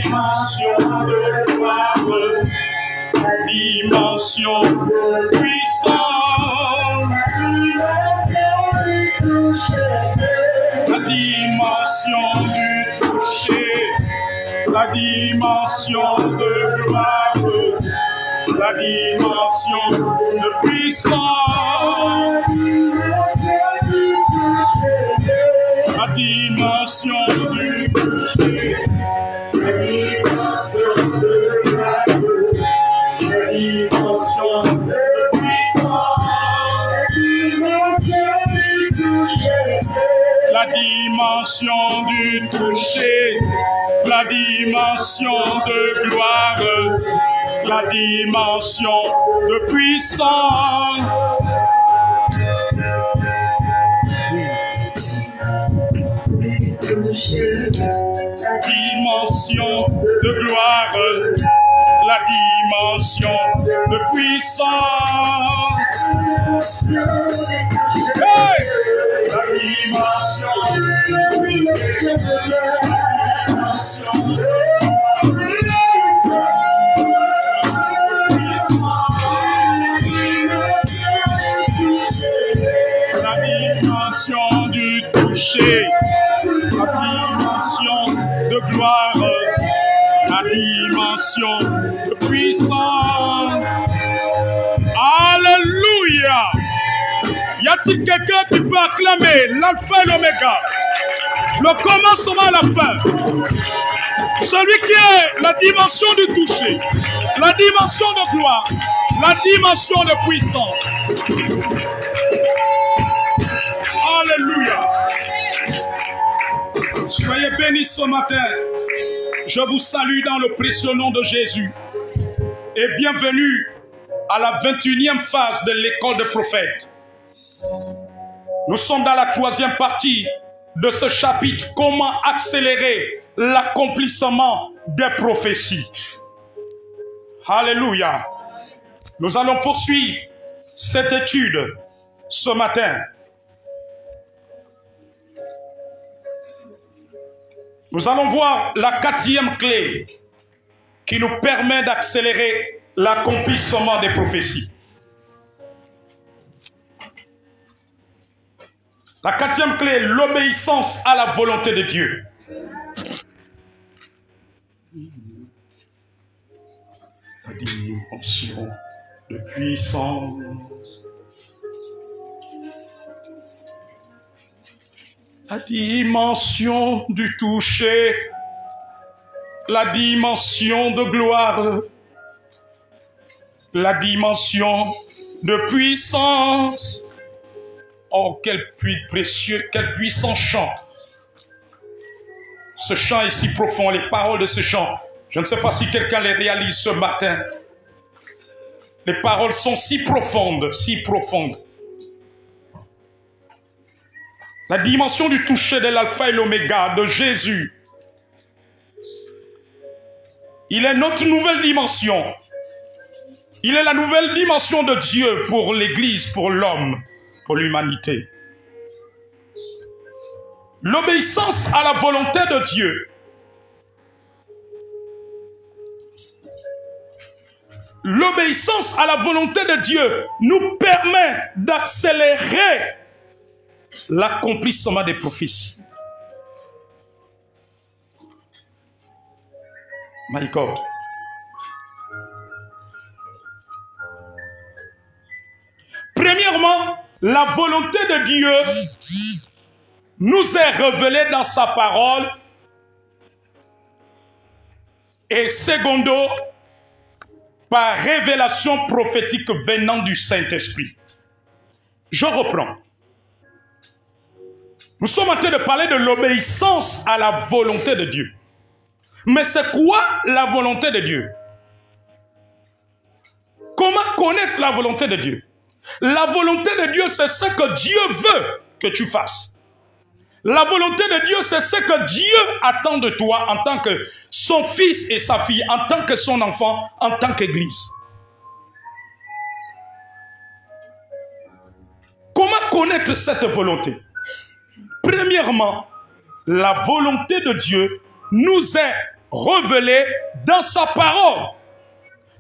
dimension de gloire, dimension de puissance, la dimension du toucher, la dimension de gloire, la dimension de puissance, la dimension du toucher, la dimension de gloire, la dimension de puissance, la dimension du toucher, la dimension de gloire, la dimension de puissance. Dimension de gloire, la dimension de puissance. Hey! La dimension de la dimension du toucher, la dimension de gloire, la dimension de puissance. Alléluia! Y a-t-il quelqu'un qui peut acclamer l'alpha et l'oméga, le commencement à la fin? Celui qui est la dimension du toucher, la dimension de gloire, la dimension de puissance. Alléluia! Soyez bénis ce matin. Je vous salue dans le précieux nom de Jésus. Et bienvenue à la 21e phase de l'école des prophètes. Nous sommes dans la 3e partie de ce chapitre. Comment accélérer l'accomplissement des prophéties. Alléluia. Nous allons poursuivre cette étude ce matin. Nous allons voir la 4e clé qui nous permet d'accélérer l'accomplissement des prophéties. La 4e clé, l'obéissance à la volonté de Dieu. La dimension de puissance. La dimension du toucher, la dimension de gloire, la dimension de puissance. Oh, quel précieux, quel puissant chant. Ce chant est si profond, les paroles de ce chant. Je ne sais pas si quelqu'un les réalise ce matin. Les paroles sont si profondes, si profondes. La dimension du toucher de l'alpha et l'oméga de Jésus. Il est notre nouvelle dimension. Il est la nouvelle dimension de Dieu pour l'Église, pour l'homme, pour l'humanité. L'obéissance à la volonté de Dieu. L'obéissance à la volonté de Dieu nous permet d'accélérer l'accomplissement des prophéties. My God. Premièrement, la volonté de Dieu nous est révélée dans sa parole. Et secondo, par révélation prophétique venant du Saint-Esprit. Je reprends. Nous sommes en train de parler de l'obéissance à la volonté de Dieu. Mais c'est quoi la volonté de Dieu? Comment connaître la volonté de Dieu? La volonté de Dieu, c'est ce que Dieu veut que tu fasses. La volonté de Dieu, c'est ce que Dieu attend de toi en tant que son fils et sa fille, en tant que son enfant, en tant qu'Église. Comment connaître cette volonté? Premièrement, la volonté de Dieu nous est révélé dans sa parole.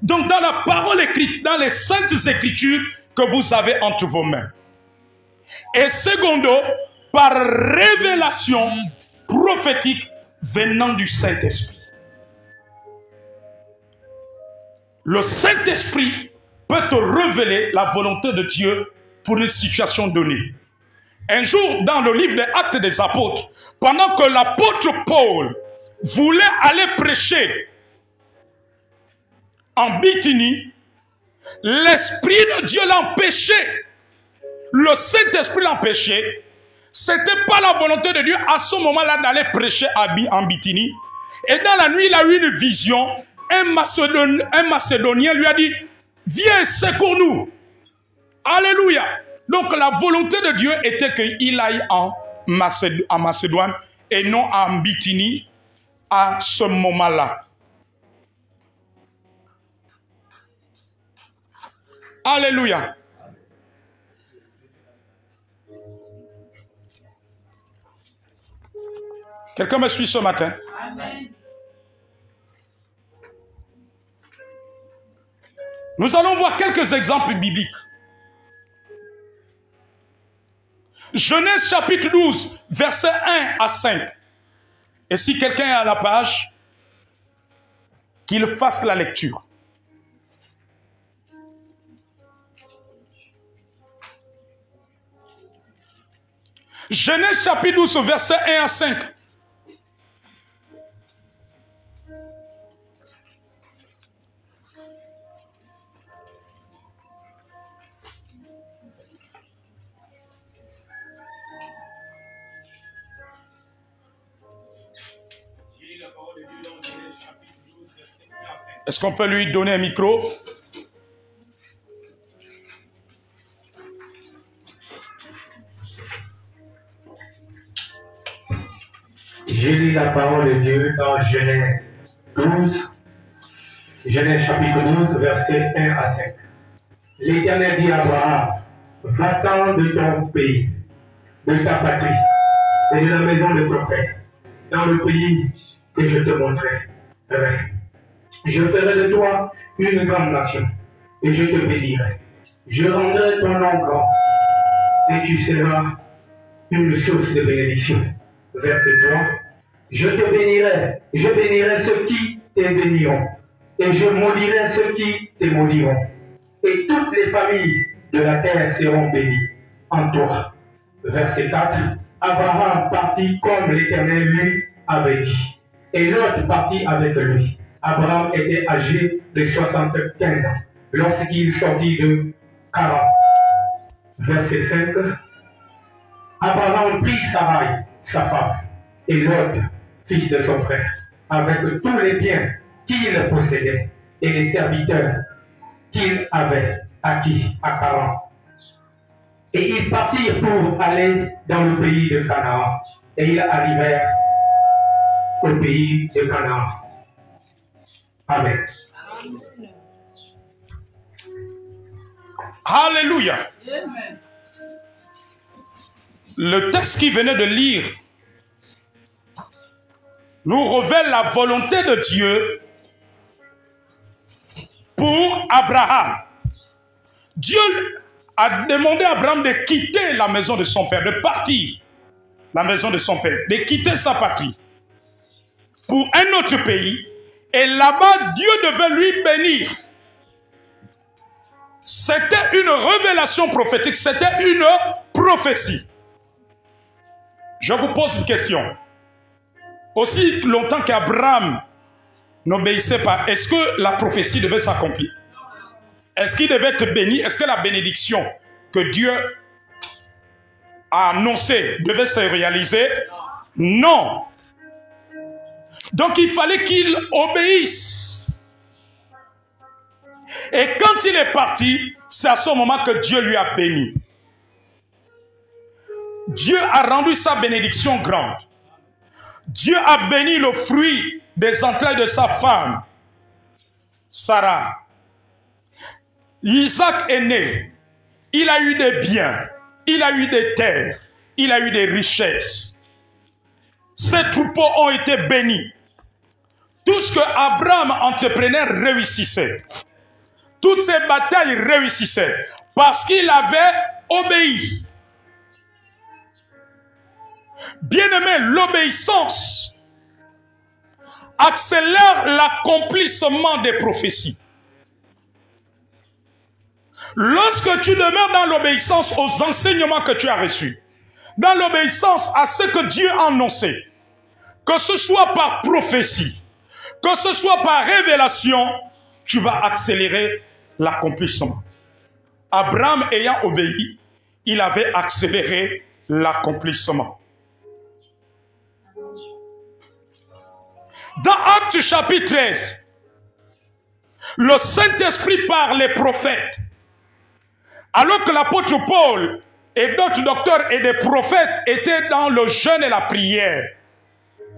Donc dans la parole écrite, dans les saintes écritures que vous avez entre vos mains. Et secondo, par révélation prophétique venant du Saint-Esprit. Le Saint-Esprit peut te révéler la volonté de Dieu pour une situation donnée. Un jour, dans le livre des Actes des Apôtres, pendant que l'apôtre Paul voulait aller prêcher en Bithynie, l'Esprit de Dieu l'empêchait. Le Saint-Esprit l'empêchait. Ce n'était pas la volonté de Dieu à ce moment-là d'aller prêcher en Bithynie. Et dans la nuit, il a eu une vision. Un Macédonien lui a dit, viens, secours-nous. Alléluia. Donc la volonté de Dieu était qu'il aille en Macédoine et non en Bithynie à ce moment-là. Alléluia. Quelqu'un me suit ce matin? Amen. Nous allons voir quelques exemples bibliques. Genèse chapitre 12, versets 1 à 5. Et si quelqu'un est à la page, qu'il fasse la lecture. Genèse chapitre 12, versets 1 à 5. Est-ce qu'on peut lui donner un micro? J'ai lu la parole de Dieu dans Genèse 12, Genèse chapitre 12, versets 1 à 5. L'Éternel dit à Abraham, va-t'en de ton pays, de ta patrie, et de la maison de ton père, dans le pays que je te montrerai. Je ferai de toi une grande nation, et je te bénirai. Je rendrai ton nom grand, et tu seras une source de bénédiction. Verset 3. Je bénirai ceux qui te béniront, et je maudirai ceux qui te maudiront. Et toutes les familles de la terre seront bénies en toi. Verset 4. Abraham partit comme l'Éternel lui avait dit, et Lot partit avec lui. Abraham était âgé de 75 ans lorsqu'il sortit de Charan. Verset 5. Abraham prit Sarai, sa femme, et Lot, fils de son frère, avec tous les biens qu'il possédait et les serviteurs qu'il avait acquis à Charan. Et ils partirent pour aller dans le pays de Canaan. Et ils arrivèrent au pays de Canaan. Amen. Alléluia. Le texte qui venait de lire nous révèle la volonté de Dieu pour Abraham. Dieu a demandé à Abraham de quitter la maison de son père, de partir la maison de son père, de quitter sa patrie pour un autre pays. Et là-bas, Dieu devait lui bénir. C'était une révélation prophétique, c'était une prophétie. Je vous pose une question. Aussi longtemps qu'Abraham n'obéissait pas, est-ce que la prophétie devait s'accomplir? Est-ce qu'il devait être béni? Est-ce que la bénédiction que Dieu a annoncée devait se réaliser? Non. Donc il fallait qu'il obéisse. Et quand il est parti, c'est à ce moment que Dieu lui a béni. Dieu a rendu sa bénédiction grande. Dieu a béni le fruit des entrailles de sa femme, Sarah. Isaac est né. Il a eu des biens. Il a eu des terres. Il a eu des richesses. Ses troupeaux ont été bénis. ce que Abraham, entrepreneur, réussissait, toutes ces batailles réussissaient, parce qu'il avait obéi. Bien-aimé, l'obéissance accélère l'accomplissement des prophéties. Lorsque tu demeures dans l'obéissance aux enseignements que tu as reçus, dans l'obéissance à ce que Dieu a annoncé, que ce soit par prophétie, que ce soit par révélation, tu vas accélérer l'accomplissement. Abraham ayant obéi, il avait accéléré l'accomplissement. Dans Actes chapitre 13, le Saint-Esprit par les prophètes, alors que l'apôtre Paul et d'autres docteurs et des prophètes étaient dans le jeûne et la prière,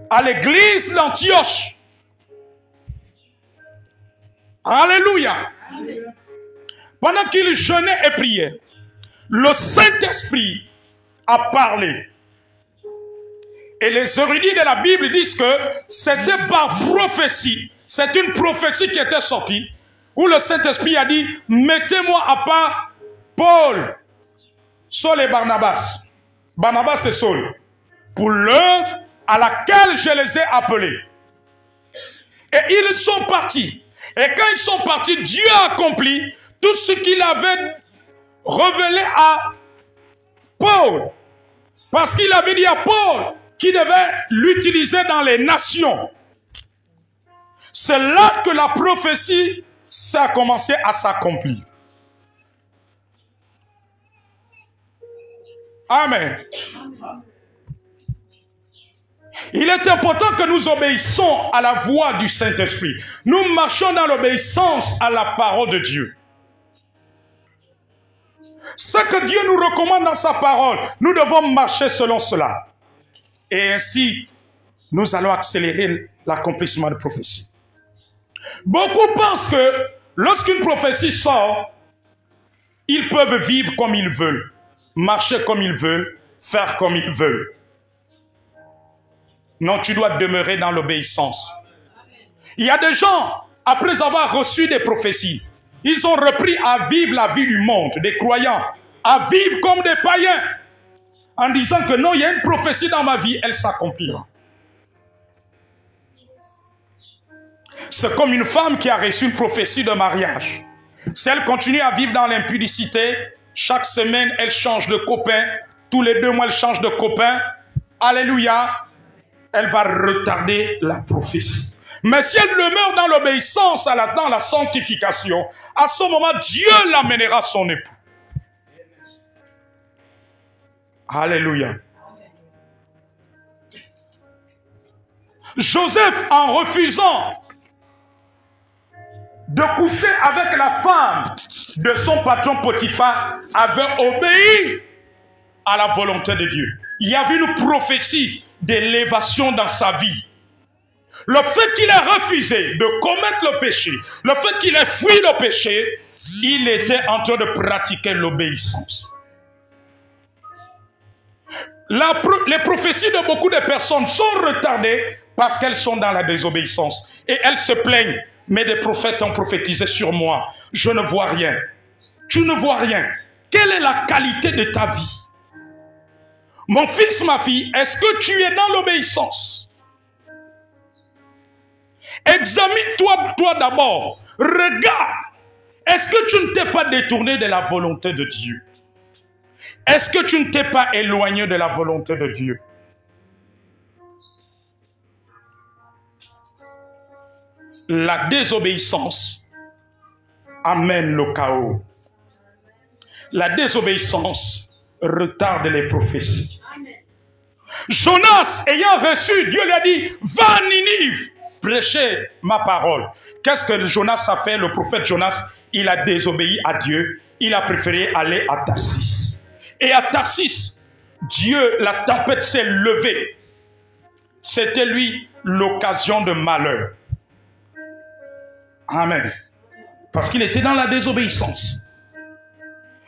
à l'église d'Antioche. Alléluia. Pendant qu'ils jeûnaient et priaient, le Saint-Esprit a parlé. Et les érudits de la Bible disent que c'était par prophétie. C'est une prophétie qui était sortie, où le Saint-Esprit a dit, mettez-moi à part Paul, Saul et Barnabas. Barnabas et Saul. Pour l'œuvre à laquelle je les ai appelés. Et ils sont partis. Et quand ils sont partis, Dieu a accompli tout ce qu'il avait révélé à Paul. Parce qu'il avait dit à Paul qu'il devait l'utiliser dans les nations. C'est là que la prophétie a commencé à s'accomplir. Amen. Il est important que nous obéissons à la voix du Saint-Esprit. Nous marchons dans l'obéissance à la parole de Dieu. Ce que Dieu nous recommande dans sa parole, nous devons marcher selon cela. Et ainsi, nous allons accélérer l'accomplissement de prophétie. Beaucoup pensent que lorsqu'une prophétie sort, ils peuvent vivre comme ils veulent, marcher comme ils veulent, faire comme ils veulent. Non, tu dois demeurer dans l'obéissance. Il y a des gens, après avoir reçu des prophéties, ils ont repris à vivre la vie du monde, des croyants, à vivre comme des païens, en disant que non, il y a une prophétie dans ma vie, elle s'accomplira. C'est comme une femme qui a reçu une prophétie de mariage. Si elle continue à vivre dans l'impudicité, chaque semaine, elle change de copain, tous les 2 mois, elle change de copain, alléluia, elle va retarder la prophétie. Mais si elle demeure dans l'obéissance, dans la sanctification, à ce moment, Dieu l'amènera son époux. Alléluia. Joseph, en refusant de coucher avec la femme de son patron Potiphar, avait obéi à la volonté de Dieu. Il y avait une prophétie d'élévation dans sa vie. Le fait qu'il ait refusé de commettre le péché, le fait qu'il ait fui le péché, il était en train de pratiquer l'obéissance. Les prophéties de beaucoup de personnes sont retardées parce qu'elles sont dans la désobéissance. Et elles se plaignent. Mais des prophètes ont prophétisé sur moi. Je ne vois rien. Tu ne vois rien. Quelle est la qualité de ta vie? Mon fils, ma fille, est-ce que tu es dans l'obéissance? Examine-toi toi d'abord. Regarde. Est-ce que tu ne t'es pas détourné de la volonté de Dieu? Est-ce que tu ne t'es pas éloigné de la volonté de Dieu? La désobéissance amène le chaos. La désobéissance retarde les prophéties. Jonas, ayant reçu, Dieu lui a dit, va à Ninive, prêcher ma parole. Qu'est-ce que Jonas a fait? Le prophète Jonas, il a désobéi à Dieu. Il a préféré aller à Tarsis. Et à Tarsis, Dieu, la tempête s'est levée. C'était lui l'occasion de malheur. Amen. Parce qu'il était dans la désobéissance.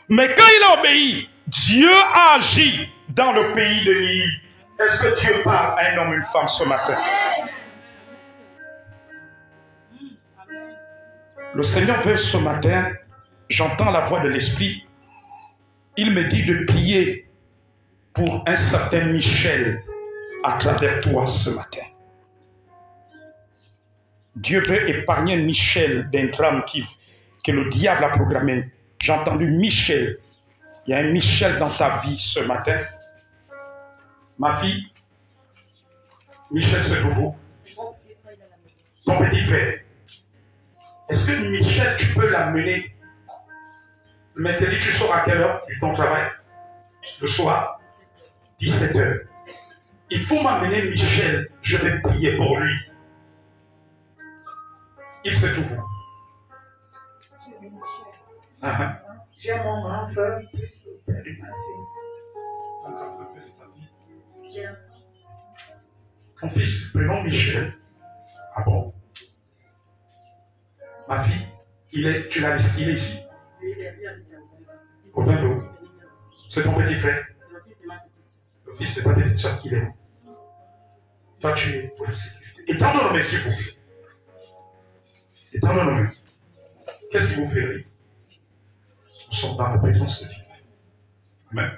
Mais quand il a obéi, Dieu a agi dans le pays de Ninive. Est-ce que Dieu parle à un homme et une femme ce matin? Le Seigneur veut ce matin, j'entends la voix de l'Esprit, il me dit de prier pour un certain Michel à travers toi ce matin. Dieu veut épargner Michel d'un drame que le diable a programmé. J'ai entendu Michel. Il y a un Michel dans ta vie ce matin. Ma fille, Michel, c'est pour vous. Ton petit frère. Est-ce que Michel, tu peux l'amener? Le mercredi, tu sors à quelle heure de ton travail? Le soir? 17 h. Il faut m'amener Michel. Je vais prier pour lui. Il sait tout vous. J'ai mon grand frère. Ton fils, prénom Michel. Ah bon? Ma fille, il est ici. Au Bendo. C'est ton petit frère. Le fils de ta petite soeur qui est où? Toi, tu es pour la sécurité. Étant donné, s'il vous plaît. Étant donné, qu'est-ce qui vous fait rire? Nous sommes dans la présence de Dieu. Amen.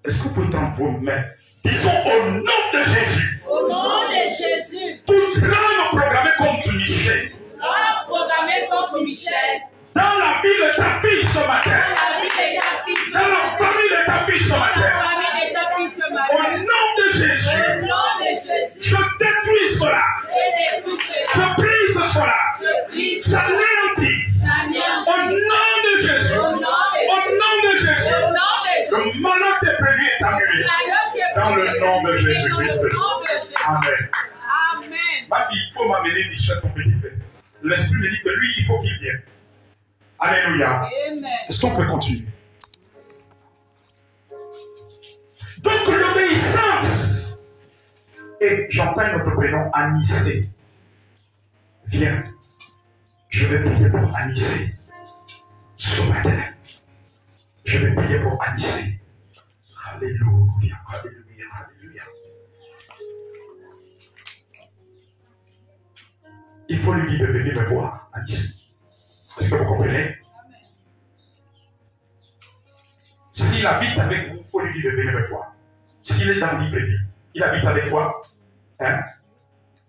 Est-ce que vous pouvez tendre vos mains? Disons au nom de Jésus. Au nom de Jésus. Toute drame programmée contre Michel. Drame programmée contre Michel. Dans la vie de ta fille ce matin. Dans la vie de ta fille ce Dans matin. la famille de ta fille ce Dans matin. la famille de ta fille ce Au matin. nom de Au Jésus. nom de Jésus. Je détruis cela. Je détruis cela. Je brise cela. Je brise cela. J'anéantis. J'anéantis. Au nom de Jésus. Au nom Au nom de Jésus. de Jésus. Au nom de Jésus. Le malheur est prévu est annulé. Dans le nom de Jésus-Christ. Amen. Amen. Ma fille, il faut m'amener Michel, ton petit frère. L'Esprit me dit que lui, il faut qu'il vienne. Alléluia. Amen. Est-ce qu'on peut continuer? Donc l'obéissance. Et j'entends notre prénom Anissé. Viens. Je vais prier pour Anissé. Ce matin. Je vais prier pour Anissé. Alléluia. Alléluia. Alléluia. Il faut lui dire de venir me voir, Anissé. Est-ce que vous comprenez? S'il habite avec vous, il faut lui dire de venir me voir. S'il est dans l'Ibreville, il habite avec toi. Hein?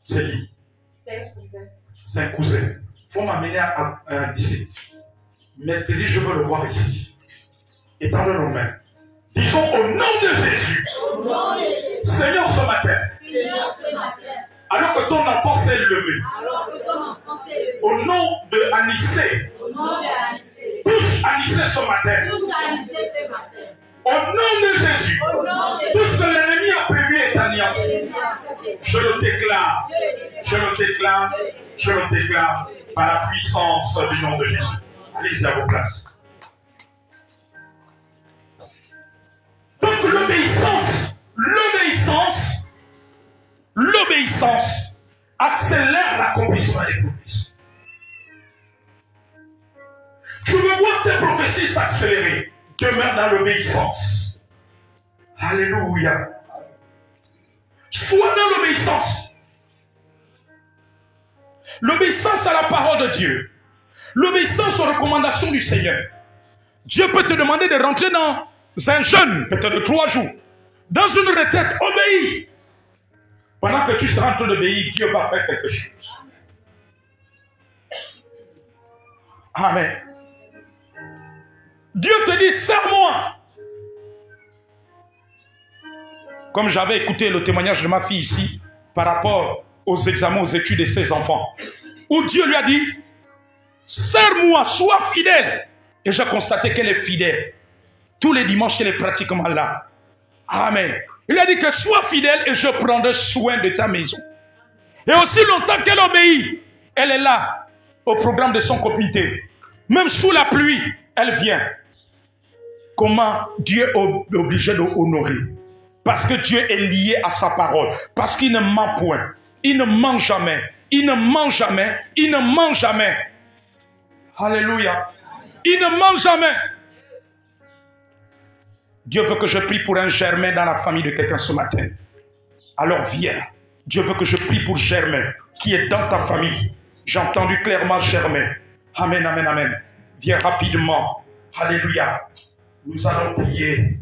C'est qui? C'est un cousin. Il faut m'amener à un lycée. Mercredi, je veux le voir ici. Étendons nos mains. Disons au nom de Jésus. Au nom de Jésus. Seigneur, ce matin. Seigneur, ce matin. Alors que ton enfant s'est levé. Alors que ton enfant s'est levé. Au nom de Anissé. Au nom de Anissé. Touche Anissé ce matin. Touche Anissé ce matin. Au nom de Jésus. Au nom de Tout ce que l'ennemi a prévu est anéanti. Jésus. Je le déclare. Je le déclare. Je le déclare par la puissance du nom de Jésus. Allez-y à vos places. Donc l'obéissance accélère l'accomplissement des prophéties. Tu veux voir tes prophéties s'accélérer. Demeure dans l'obéissance. Alléluia. Sois dans l'obéissance. L'obéissance à la parole de Dieu. L'obéissance aux recommandations du Seigneur. Dieu peut te demander de rentrer dans un jeûne, peut-être de 3 jours. Dans une retraite, obéis. Pendant que tu seras en train d'obéir, Dieu va faire quelque chose. Amen. Dieu te dit, sers-moi. Comme j'avais écouté le témoignage de ma fille ici, par rapport aux examens, aux études de ses enfants, où Dieu lui a dit, sers-moi, sois fidèle. Et j'ai constaté qu'elle est fidèle. Tous les dimanches, elle est pratiquement là. Amen. Il a dit que sois fidèle et je prendrai soin de ta maison. Et aussi longtemps qu'elle obéit, elle est là, au programme de son comité. Même sous la pluie, elle vient. Comment Dieu est obligé de honorer? Parce que Dieu est lié à sa parole. Parce qu'il ne ment point. Il ne ment jamais. Il ne ment jamais. Il ne ment jamais. Alléluia. Il ne ment jamais. Dieu veut que je prie pour un Germain dans la famille de quelqu'un ce matin. Alors viens. Dieu veut que je prie pour Germain qui est dans ta famille. J'ai entendu clairement Germain. Amen, amen, amen. Viens rapidement. Alléluia. Nous allons prier.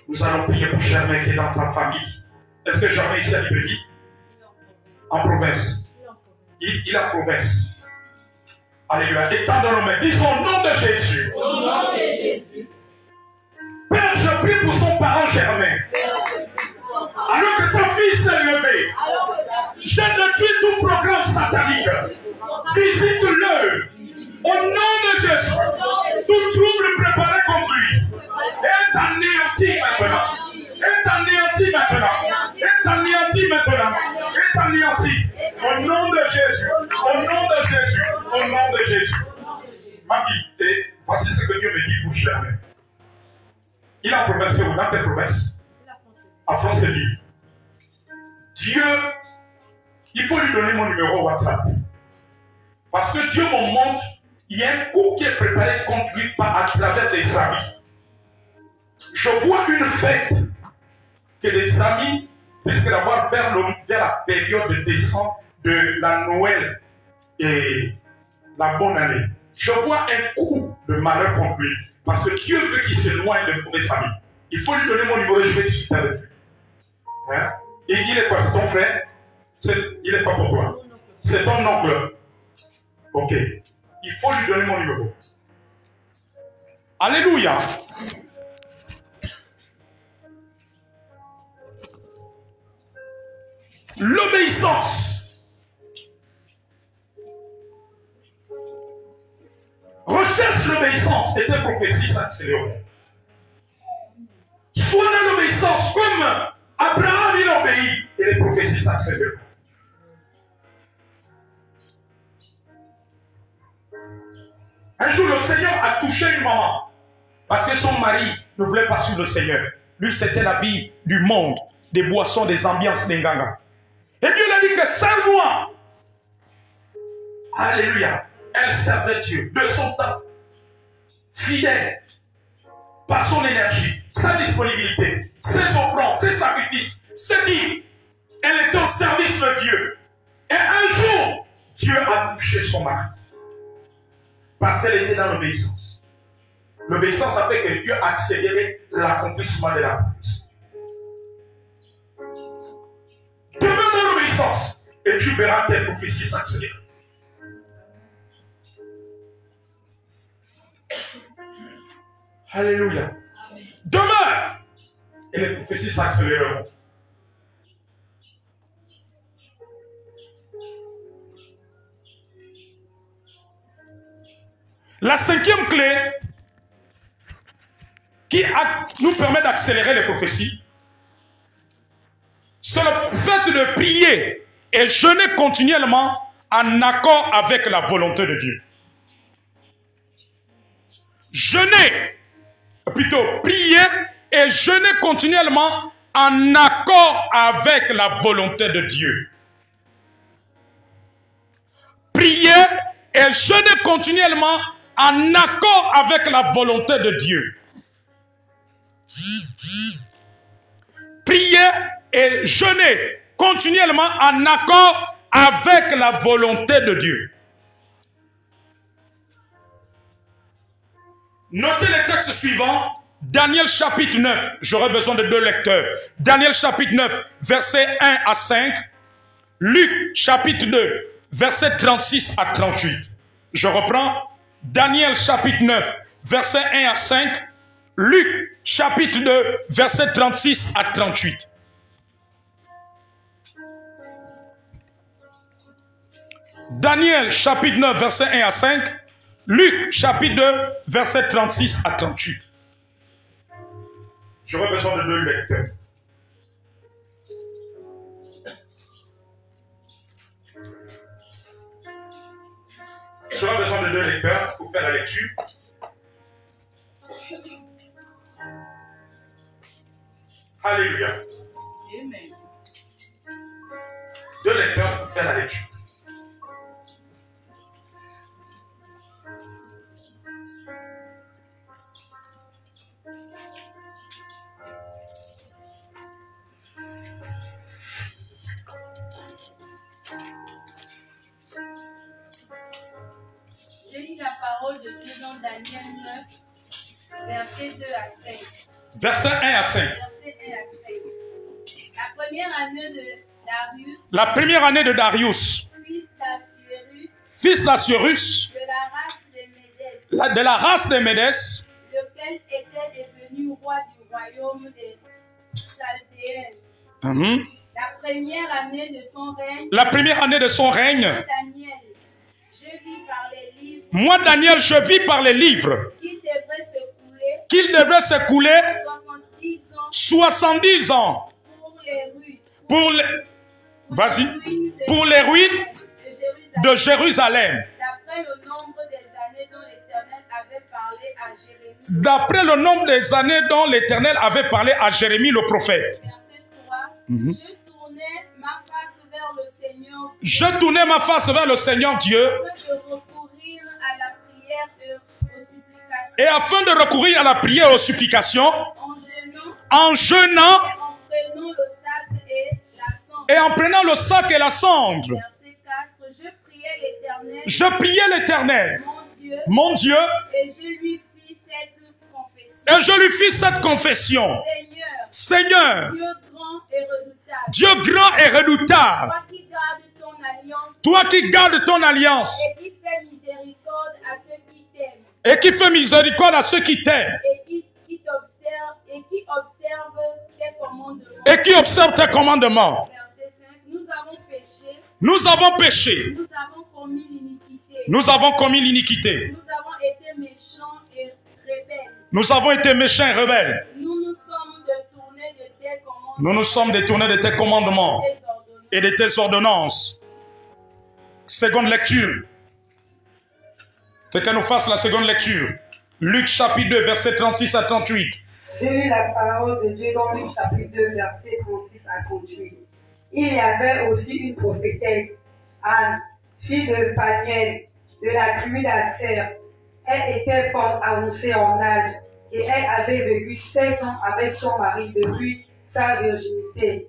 Nous allons prier pour Germain qui est dans ta famille. Est-ce que Germain ici à Libéry? En province. Il est en province. Alléluia. Étends dans nos mains. Disons au nom de Jésus. Au nom de Jésus. Père, je prie pour son parent Germain. Alors que ton fils s'est levé, je détruis tout programme satanique. Visite-le. Au nom de Jésus. Tout trouble préparé contre lui est anéanti maintenant. Est anéanti maintenant. Est anéanti maintenant. Est anéanti. Au nom de Jésus. Au nom de Jésus. Au nom de Jésus. Ma fille, et voici ce que Dieu me dit pour Germain. Il a proversé où? Dans quelle province? À Franceville. Dieu, il faut lui donner mon numéro WhatsApp. Parce que Dieu me montre, il y a un coup qui est préparé contre lui à travers des amis. Je vois une fête que les amis risquent d'avoir vers la période de décembre de la Noël et la bonne année. Je vois un coup de malheur contre lui. Parce que Dieu veut qu'il se noie de mauvais amis. Il faut lui donner mon numéro et je vais discuter avec lui. Hein? Et il est quoi? C'est ton frère? Il est pas pour toi? C'est ton oncle? Ok. Il faut lui donner mon numéro. Alléluia. L'obéissance. Recherche l'obéissance et tes prophéties s'accélèrent. Sois dans l'obéissance comme Abraham il obéit et les prophéties s'accélèrent. Un jour, le Seigneur a touché une maman parce que son mari ne voulait pas suivre le Seigneur. Lui, c'était la vie du monde, des boissons, des ambiances, des gangas. Et Dieu lui a dit que serve-moi. Alléluia. Elle servait Dieu de son temps, fidèle, par son énergie, sa disponibilité, ses offrandes, ses sacrifices, ses dîmes. Elle était au service de Dieu. Et un jour, Dieu a touché son mari. Parce qu'elle était dans l'obéissance. L'obéissance a fait que Dieu a accéléré l'accomplissement de la prophétie. Demeure dans l'obéissance et tu verras tes prophéties s'accélérer. Alléluia. Demeure et les prophéties s'accéléreront. La cinquième clé qui nous permet d'accélérer les prophéties, c'est le fait de prier et jeûner continuellement en accord avec la volonté de Dieu. Jeûner, plutôt prier et jeûner continuellement en accord avec la volonté de Dieu. Prier et jeûner continuellement en accord avec la volonté de Dieu. Prier et jeûner continuellement en accord avec la volonté de Dieu. Notez les textes suivants. Daniel chapitre 9. J'aurai besoin de 2 lecteurs. Daniel chapitre 9, versets 1 à 5. Luc chapitre 2, versets 36 à 38. Je reprends. Daniel chapitre 9, versets 1 à 5. Luc chapitre 2, versets 36 à 38. Daniel chapitre 9, versets 1 à 5. Luc chapitre 2, versets 36 à 38. J'aurais besoin de 2 lecteurs. J'aurais besoin de 2 lecteurs pour faire la lecture. Alléluia. 2 lecteurs pour faire la lecture. la parole de Dieu dans Daniel 9, versets 2 à 5. Versets 1 à 5. Versets 1 à 5. La première année de Darius, La première année de Darius, fils d'Assuérus, fils d'Assuérus, de la race des Médès, de la race des Médès, lequel était devenu roi du royaume des Chaldéens. La première année de son règne, la première année de son règne, Daniel, je vis par les livres moi Daniel, je vis par les livres qu'il devrait se couler qu'il devrait se couler 70 ans 70 ans pour les pour les ruines de Jérusalem. d'après le nombre des années dont l'Éternel avait parlé à Jérémie. D'après le nombre des années dont l'Éternel avait parlé à Jérémie le prophète. Verset 3. Je tournais ma face vers le Seigneur Dieu et afin de recourir à la prière et aux supplications, en jeûnant et en prenant le sac et la cendre. Verset 4. Je priais l'Éternel, mon Dieu, et je lui fis cette confession. et je lui fis cette confession. Seigneur, Dieu grand et redoutable, Dieu grand et redoutable, toi qui gardes ton alliance toi qui gardes ton alliance et qui fais miséricorde à ceux qui t'aiment et qui fait miséricorde à ceux qui t'aiment et qui t'observent et qui observent tes commandements. et qui observent tes commandements. Verset 5. Nous avons péché, Nous avons péché, nous avons commis l'iniquité, nous avons commis l'iniquité, nous avons été méchants et rebelles. nous avons été méchants et rebelles. Nous nous sommes détournés de tes commandements, Nous nous sommes détournés de tes commandements tes ordonnances. et de tes ordonnances. Seconde lecture. Quelqu'un nous fasse la seconde lecture. Luc chapitre 2, versets 36 à 38. J'ai lu la parole de Dieu dans Luc chapitre 2, versets 36 à 38. Il y avait aussi une prophétesse, Anne, fille de Phanuel, de la tribu d'Aser. Elle était fort avancée en âge et elle avait vécu 7 ans avec son mari depuis sa virginité.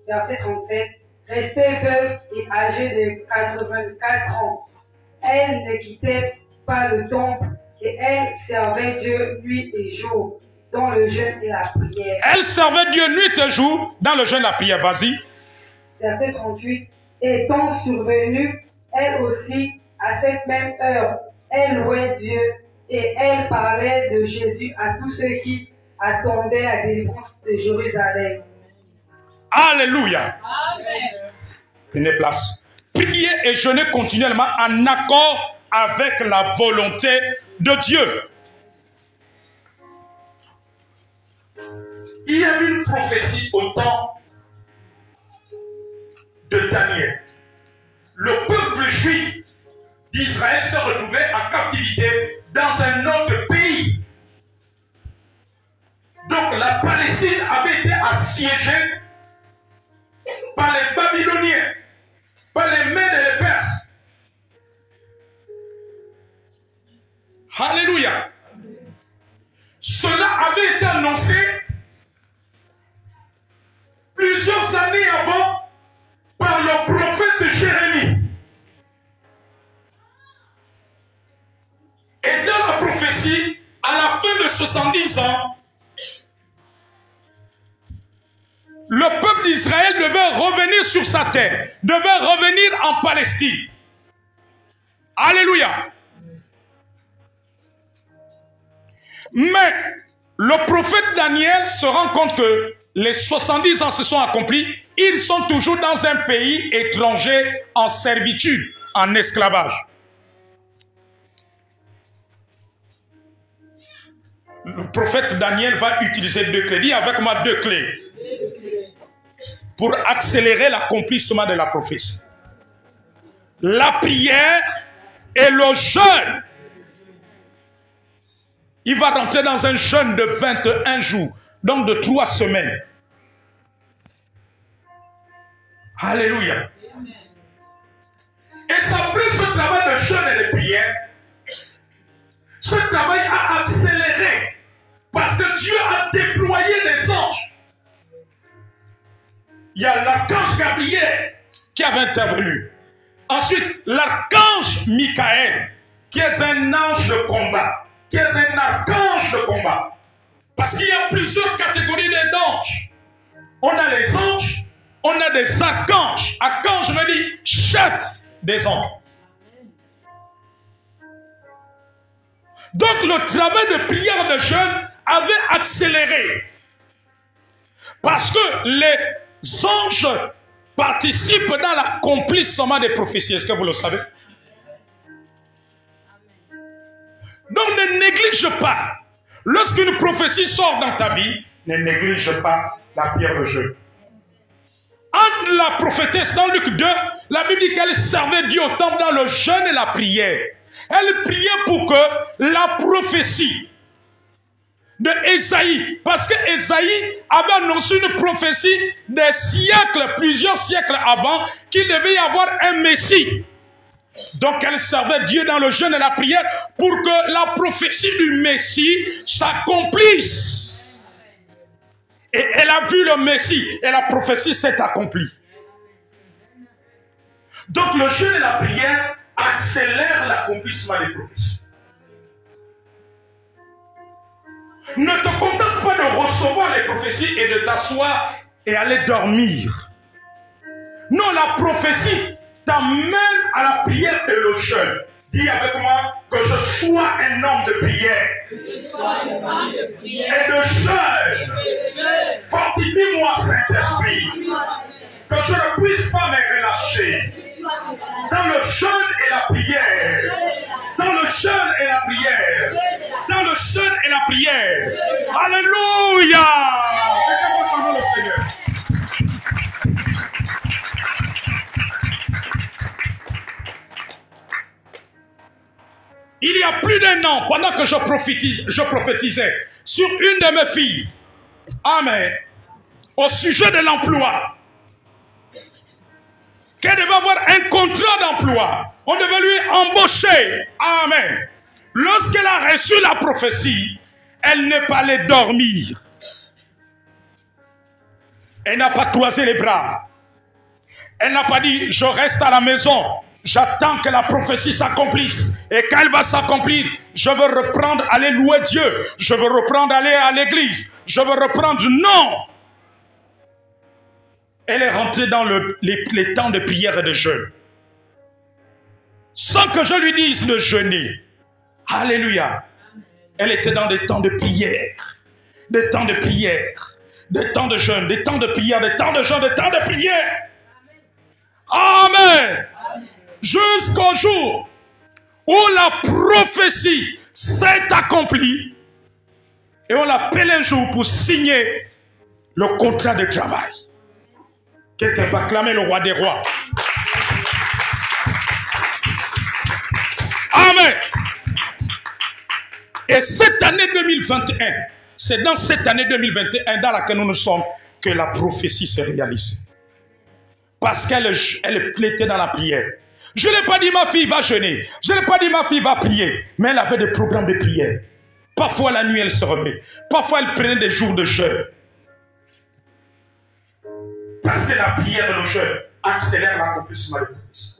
Verset 37. Restée veuve et âgée de 84 ans, elle ne quittait pas le temple et elle servait Dieu nuit et jour dans le jeûne et la prière. Elle servait Dieu nuit et jour dans le jeûne et la prière. Vas-y. Verset 38. Étant survenue, elle aussi, à cette même heure, elle louait Dieu et elle parlait de Jésus à tous ceux qui attendaient la délivrance de Jérusalem. Alléluia. Amen. Prenez place. Priez et jeûnez continuellement en accord avec la volonté de Dieu. Il y a eu une prophétie au temps de Daniel. Le peuple juif d'Israël se retrouvait en captivité dans un autre pays. Donc la Palestine avait été assiégée par les Babyloniens, par les Mèdes et les Perses. Alléluia. Cela avait été annoncé plusieurs années avant par le prophète Jérémie. Et dans la prophétie, à la fin de 70 ans, le peuple d'Israël devait revenir sur sa terre, devait revenir en Palestine. Alléluia. Mais le prophète Daniel se rend compte que les 70 ans se sont accomplis, ils sont toujours dans un pays étranger en servitude, en esclavage. Le prophète Daniel va utiliser 2 clés. Dis avec moi 2 clés. Pour accélérer l'accomplissement de la prophétie. La prière et le jeûne. Il va rentrer dans un jeûne de 21 jours, donc de 3 semaines. Alléluia. Et ça pris ce travail de jeûne et de prière. Ce travail a accéléré parce que Dieu a déployé les anges. Il y a l'archange Gabriel qui avait intervenu. Ensuite, l'archange Michael qui est un ange de combat, qui est un archange de combat. Parce qu'il y a plusieurs catégories d'anges. On a les anges, on a des archanges. Archange veut dire chef des anges. Donc le travail de prière de jeûne avait accéléré. Parce que les anges participent dans l'accomplissement des prophéties. Est-ce que vous le savez? Donc ne néglige pas. Lorsqu'une prophétie sort dans ta vie, ne néglige pas la prière de jeûne. Entre la prophétesse dans Luc 2, la Bible dit qu'elle servait Dieu au temple dans le jeûne et la prière. Elle priait pour que la prophétie de Ésaïe, parce que Ésaïe avait annoncé une prophétie des siècles, plusieurs siècles avant, qu'il devait y avoir un Messie. Donc elle servait Dieu dans le jeûne et la prière pour que la prophétie du Messie s'accomplisse. Et elle a vu le Messie et la prophétie s'est accomplie. Donc le jeûne et la prière accélèrent l'accomplissement des prophéties. Ne te contente pas de recevoir les prophéties et de t'asseoir et aller dormir. Non, la prophétie t'amène à la prière et le jeûne. Dis avec moi que je sois un homme de prière. Et de jeûne. Fortifie-moi, Saint-Esprit. Que je ne puisse pas me relâcher. Dans le jeûne et la prière. Dans le jeûne et la prière. Dans le jeûne et la prière. Alléluia. Acclamons le Seigneur. Il y a plus d'un an, pendant que je prophétisais sur une de mes filles, amen, au sujet de l'emploi, qu'elle devait avoir un contrat d'emploi, on devait lui embaucher, amen. Lorsqu'elle a reçu la prophétie, elle n'est pas allée dormir. Elle n'a pas croisé les bras. Elle n'a pas dit, je reste à la maison. J'attends que la prophétie s'accomplisse. Et quand elle va s'accomplir, je veux reprendre, aller louer Dieu. Je veux reprendre, aller à l'église. Je veux reprendre. Non! Elle est rentrée dans les temps de prière et de jeûne. Sans que je lui dise de jeûner. Alléluia. Elle était dans des temps de prière. Des temps de prière. Des temps de jeûne. Des temps de prière. Des temps de jeûne. Des temps de prière. Amen. Jusqu'au jour où la prophétie s'est accomplie et on l'appelle un jour pour signer le contrat de travail. Quelqu'un va acclamer le roi des rois. Amen. Et cette année 2021, c'est dans cette année 2021 dans laquelle nous sommes que la prophétie s'est réalisée. Parce qu'elle était dans la prière. Je n'ai pas dit ma fille va jeûner. Je n'ai pas dit ma fille va prier. Mais elle avait des programmes de prière. Parfois la nuit elle se remet. Parfois elle prenait des jours de jeûne. Parce que la prière et le jeûne accélèrent l'accomplissement des prophéties.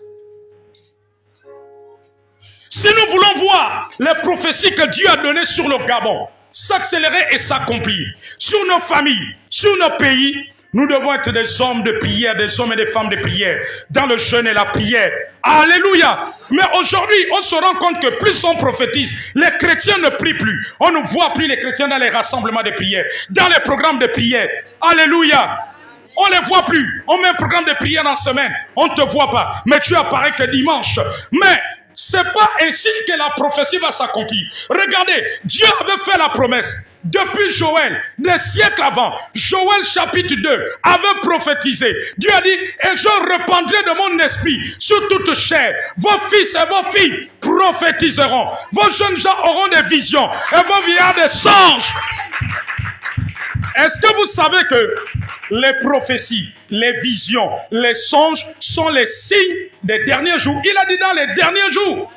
Si nous voulons voir les prophéties que Dieu a données sur le Gabon s'accélérer et s'accomplir, sur nos familles, sur nos pays, nous devons être des hommes de prière, des hommes et des femmes de prière, dans le jeûne et la prière. Alléluia. Mais aujourd'hui, on se rend compte que plus on prophétise, les chrétiens ne prient plus. On ne voit plus les chrétiens dans les rassemblements de prière, dans les programmes de prière. Alléluia. On ne les voit plus. On met un programme de prière dans la semaine. On ne te voit pas. Mais tu apparais que dimanche. Mais ce n'est pas ainsi que la prophétie va s'accomplir. Regardez, Dieu avait fait la promesse. Depuis Joël, des siècles avant, Joël chapitre 2 avait prophétisé. Dieu a dit, et je répandrai de mon esprit sur toute chair. Vos fils et vos filles prophétiseront. Vos jeunes gens auront des visions et vos vieillards des songes. Est-ce que vous savez que les prophéties, les visions, les songes sont les signes des derniers jours? Il a dit dans les derniers jours.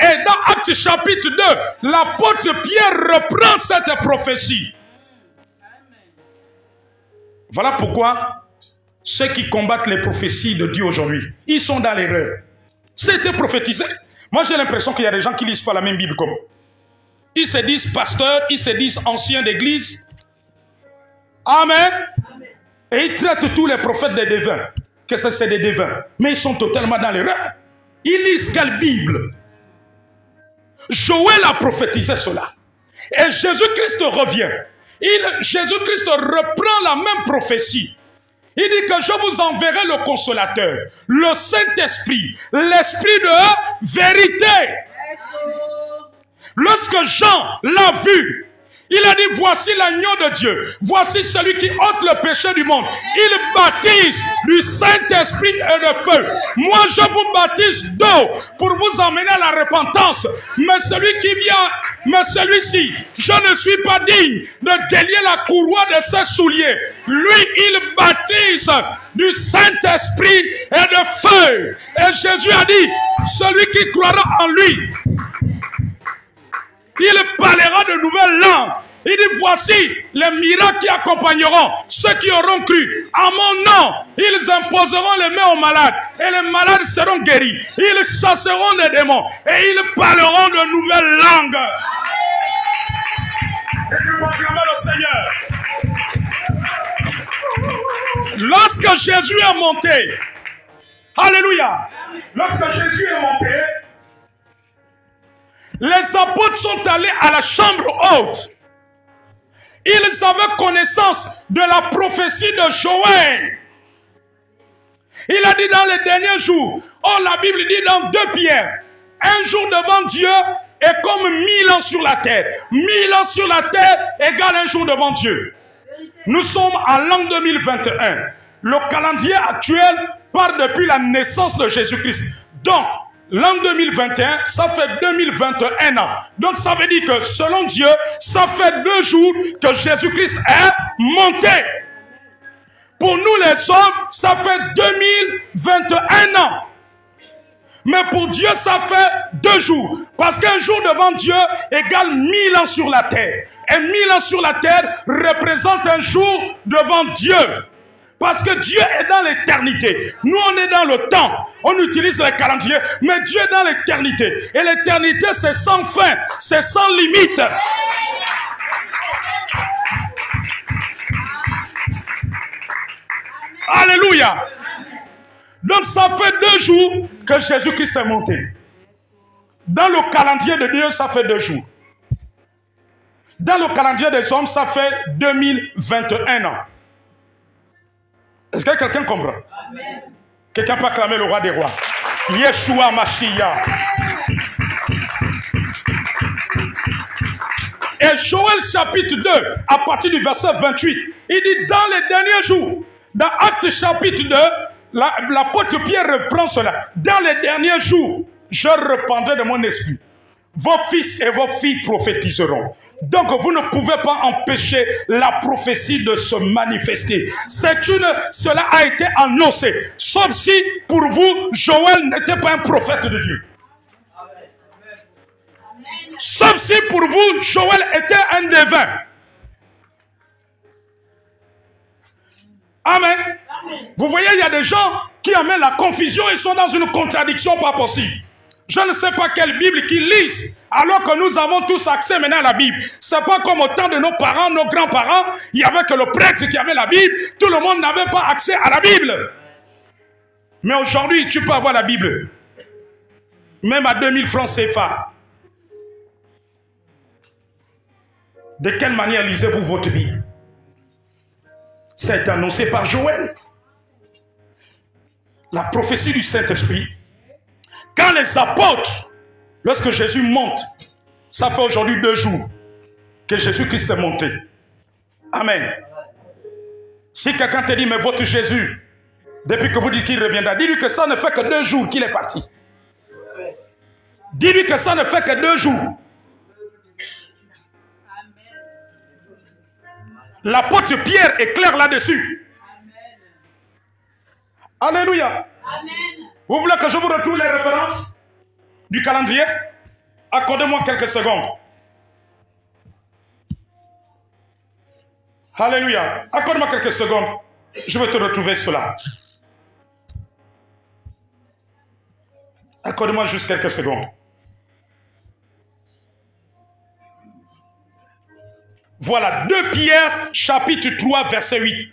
Et dans Actes chapitre 2, l'apôtre Pierre reprend cette prophétie. Voilà pourquoi ceux qui combattent les prophéties de Dieu aujourd'hui, ils sont dans l'erreur. C'était prophétisé. Moi, j'ai l'impression qu'il y a des gens qui ne lisent pas la même Bible comme. Ils se disent pasteurs, ils se disent anciens d'église. Amen. Et ils traitent tous les prophètes des devins. Que c'est des devins. Mais ils sont totalement dans l'erreur. Ils lisent quelle Bible? Joël a prophétisé cela. Et Jésus-Christ revient. Jésus-Christ reprend la même prophétie. Il dit que je vous enverrai le consolateur, le Saint-Esprit, l'Esprit de vérité. Lorsque Jean l'a vu, il a dit, voici l'agneau de Dieu, voici celui qui ôte le péché du monde. Il baptise du Saint-Esprit et de feu. Moi, je vous baptise d'eau pour vous emmener à la repentance. Mais celui qui vient, mais celui-ci, je ne suis pas digne de délier la courroie de ses souliers. Lui, il baptise du Saint-Esprit et de feu. Et Jésus a dit, celui qui croira en lui, il parlera de nouvelles langues. Il dit, voici les miracles qui accompagneront ceux qui auront cru. À mon nom, ils imposeront les mains aux malades et les malades seront guéris. Ils chasseront des démons et ils parleront de nouvelles langues. Et je proclame le Seigneur. Lorsque Jésus est monté, alléluia, lorsque Jésus est monté, les apôtres sont allés à la chambre haute. Ils avaient connaissance de la prophétie de Joël. Il a dit dans les derniers jours, la Bible dit dans 2 Pierre, un jour devant Dieu est comme 1000 ans sur la terre. 1000 ans sur la terre égale un jour devant Dieu. Nous sommes en l'an 2021. Le calendrier actuel part depuis la naissance de Jésus-Christ. Donc, l'an 2021, ça fait 2021 ans. Donc ça veut dire que selon Dieu, ça fait 2 jours que Jésus-Christ est monté. Pour nous les hommes, ça fait 2021 ans. Mais pour Dieu, ça fait 2 jours. Parce qu'un jour devant Dieu égale 1000 ans sur la terre. Et 1000 ans sur la terre représente un jour devant Dieu. Parce que Dieu est dans l'éternité. Nous, on est dans le temps. On utilise les calendriers. Mais Dieu est dans l'éternité. Et l'éternité, c'est sans fin. C'est sans limite. Alléluia. Donc, ça fait 2 jours que Jésus-Christ est monté. Dans le calendrier de Dieu, ça fait 2 jours. Dans le calendrier des hommes, ça fait 2021 ans. Est-ce que quelqu'un comprend? Quelqu'un peut acclamer le roi des rois. Yeshua Mashiach. Et Joël chapitre 2, à partir du verset 28, il dit dans les derniers jours, dans Actes chapitre 2, l'apôtre Pierre reprend cela. Dans les derniers jours, je répandrai de mon esprit. Vos fils et vos filles prophétiseront. Donc vous ne pouvez pas empêcher la prophétie de se manifester. Cela a été annoncé. Sauf si pour vous, Joël n'était pas un prophète de Dieu. Sauf si pour vous, Joël était un devin. Amen. Vous voyez, il y a des gens qui amènent la confusion. Ils sont dans une contradiction pas possible. Je ne sais pas quelle Bible qu'ils lisent, alors que nous avons tous accès maintenant à la Bible. Ce n'est pas comme au temps de nos parents, nos grands-parents, il n'y avait que le prêtre qui avait la Bible. Tout le monde n'avait pas accès à la Bible. Mais aujourd'hui, tu peux avoir la Bible. Même à 2000 francs CFA. De quelle manière lisez-vous votre Bible? Ça a été annoncé par Joël. La prophétie du Saint-Esprit. Quand les apôtres, lorsque Jésus monte, ça fait aujourd'hui 2 jours que Jésus-Christ est monté. Amen. Si quelqu'un te dit, mais votre Jésus, depuis que vous dites qu'il reviendra, dis-lui que ça ne fait que 2 jours qu'il est parti. Dis-lui que ça ne fait que 2 jours. L'apôtre Pierre est clair là-dessus. Alléluia. Amen. Vous voulez que je vous retrouve les références du calendrier? Accordez-moi quelques secondes. Alléluia. Accorde-moi quelques secondes. Je vais te retrouver cela. Accordez-moi juste quelques secondes. Voilà, 2 Pierre, chapitre 3, verset 8.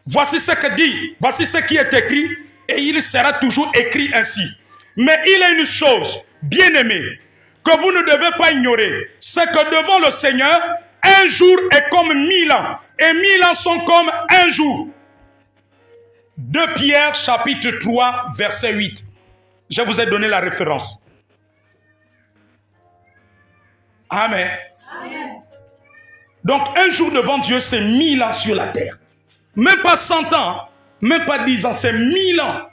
Voici ce que dit, voici ce qui est écrit, et il sera toujours écrit ainsi. Mais il y a une chose, bien-aimée, que vous ne devez pas ignorer, c'est que devant le Seigneur, un jour est comme 1000 ans, et 1000 ans sont comme un jour. 2 Pierre, chapitre 3, verset 8. Je vous ai donné la référence. Amen. Amen. Donc, un jour devant Dieu, c'est 1000 ans sur la terre. Même pas 100 ans, même pas 10 ans, c'est 1000 ans.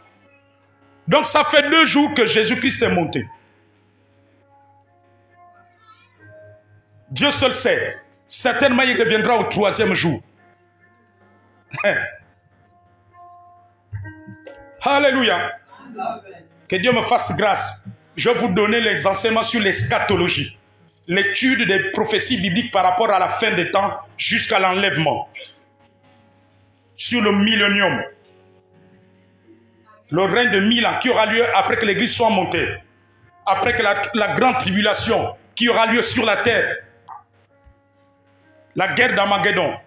Donc, ça fait 2 jours que Jésus-Christ est monté. Dieu seul sait. Certainement, il reviendra au 3e jour. Alléluia. Que Dieu me fasse grâce. Je vais vous donner les enseignements sur l'eschatologie. L'étude des prophéties bibliques par rapport à la fin des temps jusqu'à l'enlèvement. Sur le millénium. Le règne de 1000 ans qui aura lieu après que l'église soit montée. Après que la grande tribulation qui aura lieu sur la terre. La guerre d'Armageddon.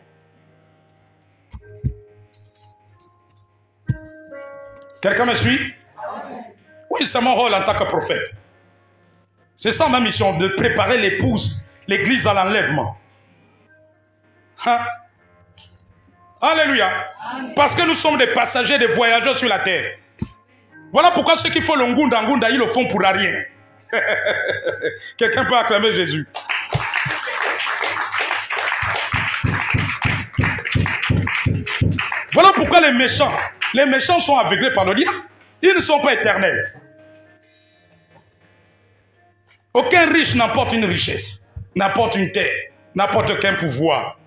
Quelqu'un me suit? Oui, c'est mon rôle en tant que prophète. C'est ça ma mission, de préparer l'épouse, l'église à l'enlèvement. Hein? Alléluia. Parce que nous sommes des passagers, des voyageurs sur la terre. Voilà pourquoi ceux qui font le ngunda, ils le font pour rien. Quelqu'un peut acclamer Jésus. Voilà pourquoi les méchants sont aveuglés par le diable. Ils ne sont pas éternels. Aucun riche n'emporte une richesse, n'emporte une terre, n'emporte qu'un pouvoir.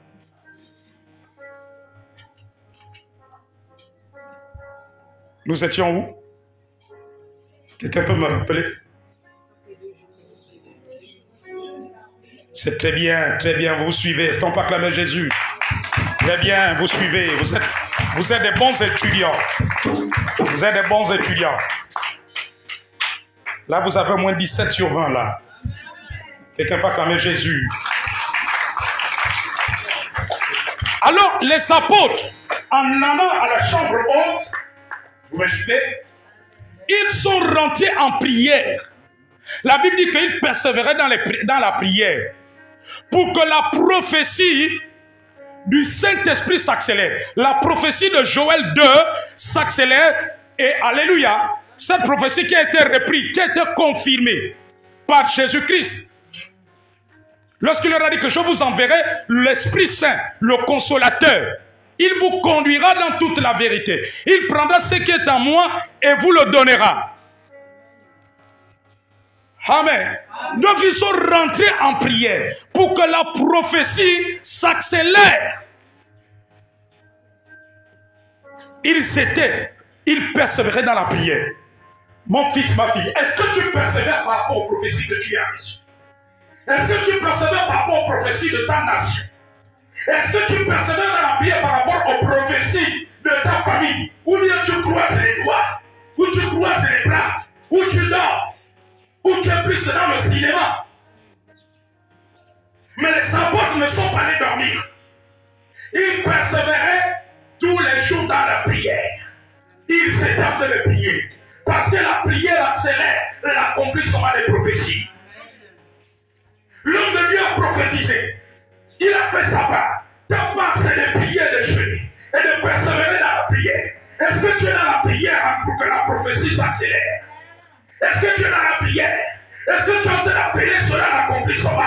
Nous étions où? Quelqu'un peut me rappeler? C'est très bien, vous suivez. Est-ce qu'on peut acclamer Jésus? Très bien, vous suivez. Vous êtes des bons étudiants. Vous êtes des bons étudiants. Là, vous avez moins 17 sur 20, là. Quelqu'un peut acclamer Jésus. Alors, les apôtres, en allant à la chambre haute, vous me suivez, ils sont rentrés en prière. La Bible dit qu'ils persévéraient dans la prière pour que la prophétie du Saint-Esprit s'accélère. La prophétie de Joël 2 s'accélère et alléluia, cette prophétie qui a été reprise, qui a été confirmée par Jésus-Christ. Lorsqu'il leur a dit que je vous enverrai l'Esprit Saint, le Consolateur, il vous conduira dans toute la vérité. Il prendra ce qui est en moi et vous le donnera. Amen. Donc ils sont rentrés en prière pour que la prophétie s'accélère. Ils persévéraient dans la prière. Mon fils, ma fille, est-ce que tu persévères par rapport aux prophéties que tu as reçues? Est-ce que tu persévères par rapport aux prophéties de ta nation? Est-ce que tu persévères dans la prière par rapport aux prophéties de ta famille? Ou bien tu croises les doigts, ou tu croises les bras, ou tu dors, ou tu es plus dans le cinéma. Mais les apôtres ne sont pas allés dormir. Ils persévéraient tous les jours dans la prière. Ils s'étaient en train de prier. Parce que la prière accélère l'accomplissement des prophéties. L'homme de Dieu a prophétisé. Il a fait sa part. Ta part, c'est de prier et de jeûner. Et de persévérer dans la prière. Est-ce que tu es dans la prière pour que la prophétie s'accélère? Est-ce que tu es dans la prière? Est-ce que tu es en train d'appeler cela à l'accomplissement?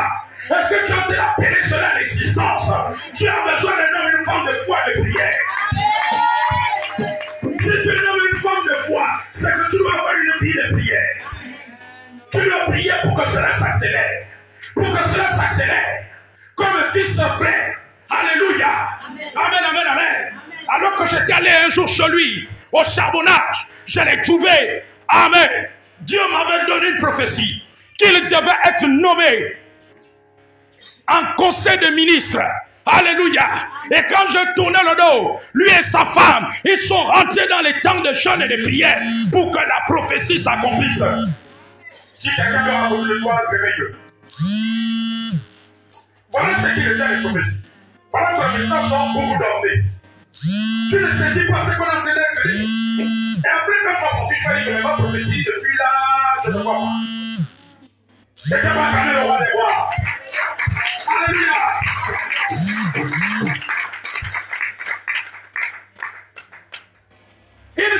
Est-ce que tu es en train d'appeler cela à l'existence? Tu as besoin d'un homme et une femme de foi et de prière. Si tu es un homme et une femme de foi, c'est que tu dois avoir une vie de prière. Tu dois prier pour que cela s'accélère. Pour que cela s'accélère. Comme un fils et frère. Alléluia. Amen, amen, amen. Alors que j'étais allé un jour chez lui, au charbonnage, je l'ai trouvé. Amen. Dieu m'avait donné une prophétie qu'il devait être nommé en conseil de ministres Alléluia. Et quand je tournais le dos, lui et sa femme, ils sont rentrés dans les temps de jeûne et de prière pour que la prophétie s'accomplisse. Si quelqu'un veut raconter le toit, réveille-le. Voilà ce qu'il était les prophéties. Pendant que les gens sont beaucoup dormés. Tu ne saisis pas ce qu'on entendait de dire. Et après, quand tu vas sortir, tu vas dire que ma prophétie, depuis là, je ne vois pas. Et tu vas acclamer le roi des rois. Alléluia. Ils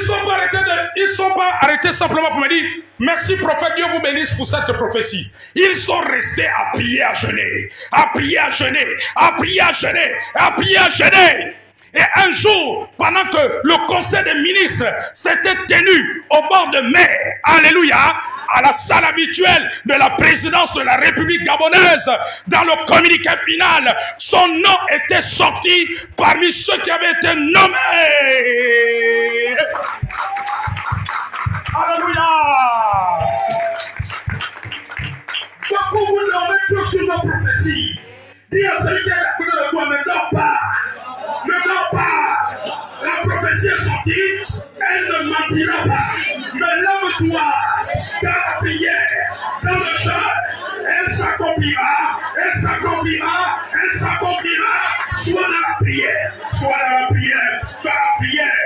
ne sont pas arrêtés simplement pour me dire merci prophète, Dieu vous bénisse pour cette prophétie. Ils sont restés à prier, à jeûner, à prier, à jeûner, à prier, à jeûner, à prier, à jeûner. Et un jour, pendant que le conseil des ministres s'était tenu au bord de mer, alléluia, à la salle habituelle de la présidence de la République gabonaise, dans le communiqué final, son nom était sorti parmi ceux qui avaient été nommés. Alléluia. Pourquoi vous dormez toujours sur nos prophéties? Dis à celui qui est à côté de toi, ne dors pas. Ne dors pas. La prophétie est sortie, elle ne mentira pas. Mais lève-toi dans la prière, dans le jeûne, elle s'accomplira, elle s'accomplira, elle s'accomplira. Sois dans la prière, sois dans la prière, sois dans la prière.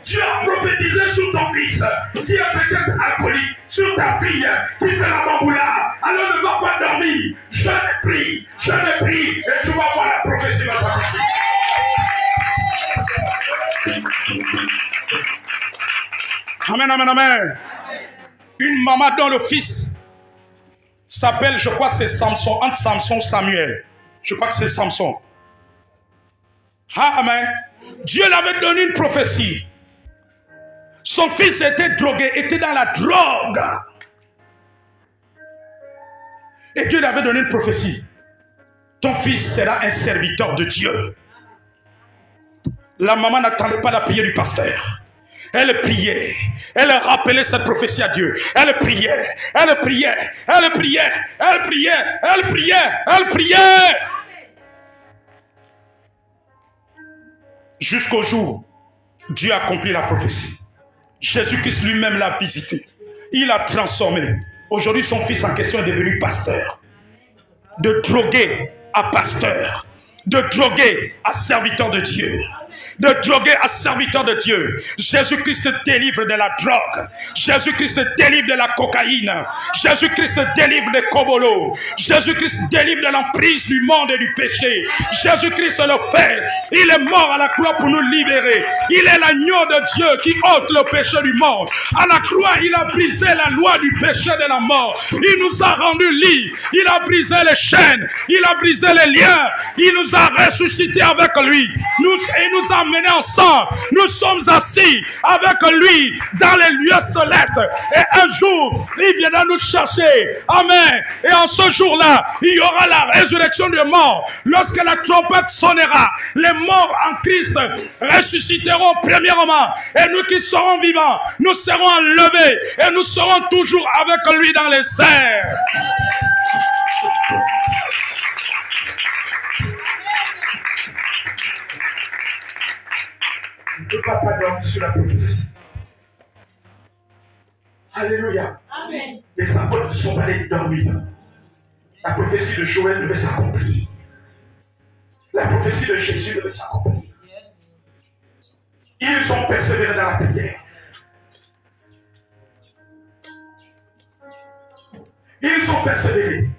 Tu as prophétisé sur ton fils, qui est peut-être alcoolique, sur ta fille, qui fait la bamboula. Alors ne va pas dormir. Je ne prie, et tu vas voir la prophétie va s'accomplir. Amen, amen, amen. Une maman dont le fils s'appelle, je crois que c'est Samson, entre Samson et Samuel. Je crois que c'est Samson. Amen. Dieu l'avait donné une prophétie. Son fils était drogué, était dans la drogue. Et Dieu lui avait donné une prophétie. Ton fils sera un serviteur de Dieu. La maman n'attendait pas la prière du pasteur. Elle priait. Elle rappelait cette prophétie à Dieu. Elle priait. Elle priait. Elle priait. Elle priait. Elle priait. Elle priait. Jusqu'au jour, Dieu a accompli la prophétie. Jésus-Christ lui-même l'a visité. Il l'a transformé. Aujourd'hui, son fils en question est devenu pasteur. De drogué à pasteur. De drogué à serviteur de Dieu. De drogué à serviteur de Dieu. Jésus-Christ délivre de la drogue. Jésus-Christ délivre de la cocaïne. Jésus-Christ délivre des cobolos. Jésus-Christ délivre de l'emprise du monde et du péché. Jésus-Christ le fait. Il est mort à la croix pour nous libérer. Il est l'agneau de Dieu qui ôte le péché du monde. À la croix, il a brisé la loi du péché de la mort. Il nous a rendus libres. Il a brisé les chaînes. Il a brisé les liens. Il nous a ressuscités avec lui. Il nous a menés ensemble. Nous sommes assis avec lui dans les lieux célestes. Et un jour, il viendra nous chercher. Amen. Et en ce jour-là, il y aura la résurrection des morts. Lorsque la trompette sonnera, les morts en Christ ressusciteront premièrement. Et nous qui serons vivants, nous serons enlevés. Et nous serons toujours avec lui dans les airs. Ne va pas dormir sur la prophétie. Alléluia. Amen. Les apôtres ne sont pas allés dormir. La prophétie de Joël devait s'accomplir. La prophétie de Jésus devait s'accomplir. Ils ont persévéré dans la prière. Ils ont persévéré.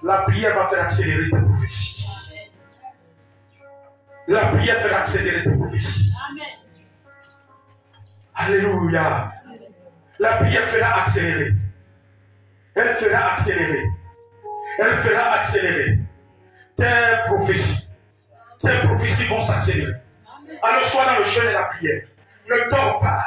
La prière va faire accélérer ta prophétie. La prière fera accélérer ta prophétie. Amen. Alléluia. La prière fera accélérer. Elle fera accélérer. Elle fera accélérer. Tes prophéties vont s'accélérer. Alors sois dans le jeûne et la prière. Ne dors pas.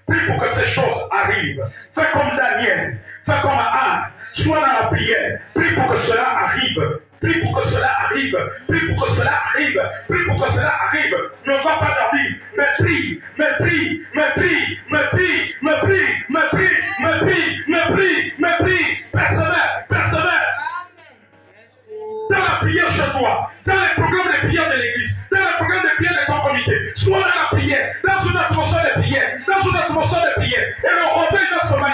Prie pour que ces choses arrivent. Fais comme Daniel. Fais comme Anne. Sois dans la prière. Prie pour que cela arrive. Prie pour que cela arrive. Prie pour que cela arrive. Prie pour que cela arrive. Ne va pas dormir. Mais prie. Mais prie. Mais prie. Mais prie. Mais prie. Mais prie. Mais prie. Mais prie. Mais prie. Persévère. Persévère. Dans la prière chez toi.